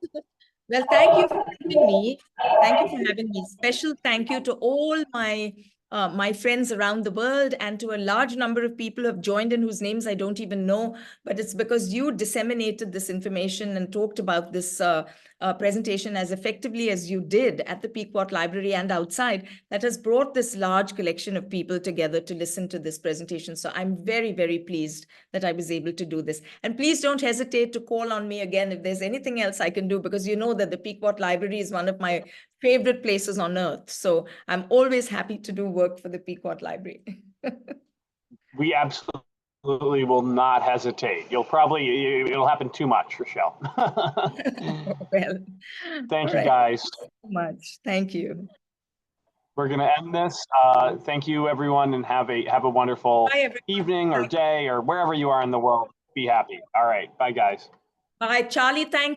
Well, thank you for having me. Thank you for having me. Special thank you to all my friends around the world, and to a large number of people who have joined in whose names I don't even know, but it's because you disseminated this information and talked about this presentation as effectively as you did at the Pequot Library and outside, that has brought this large collection of people together to listen to this presentation. So I'm very, very pleased that I was able to do this. And please don't hesitate to call on me again if there's anything else I can do, because you know that the Pequot Library is one of my favorite places on earth. So I'm always happy to do work for the Pequot Library. We absolutely absolutely will not hesitate. It'll happen too much, Rochelle. Well, Thank all you, right. guys. Thank you so much. Thank you. We're going to end this. Thank you, everyone, and have a wonderful Bye, everyone. evening or day or wherever you are in the world. Be happy. All right. Bye, guys. Bye, Charlie. Thank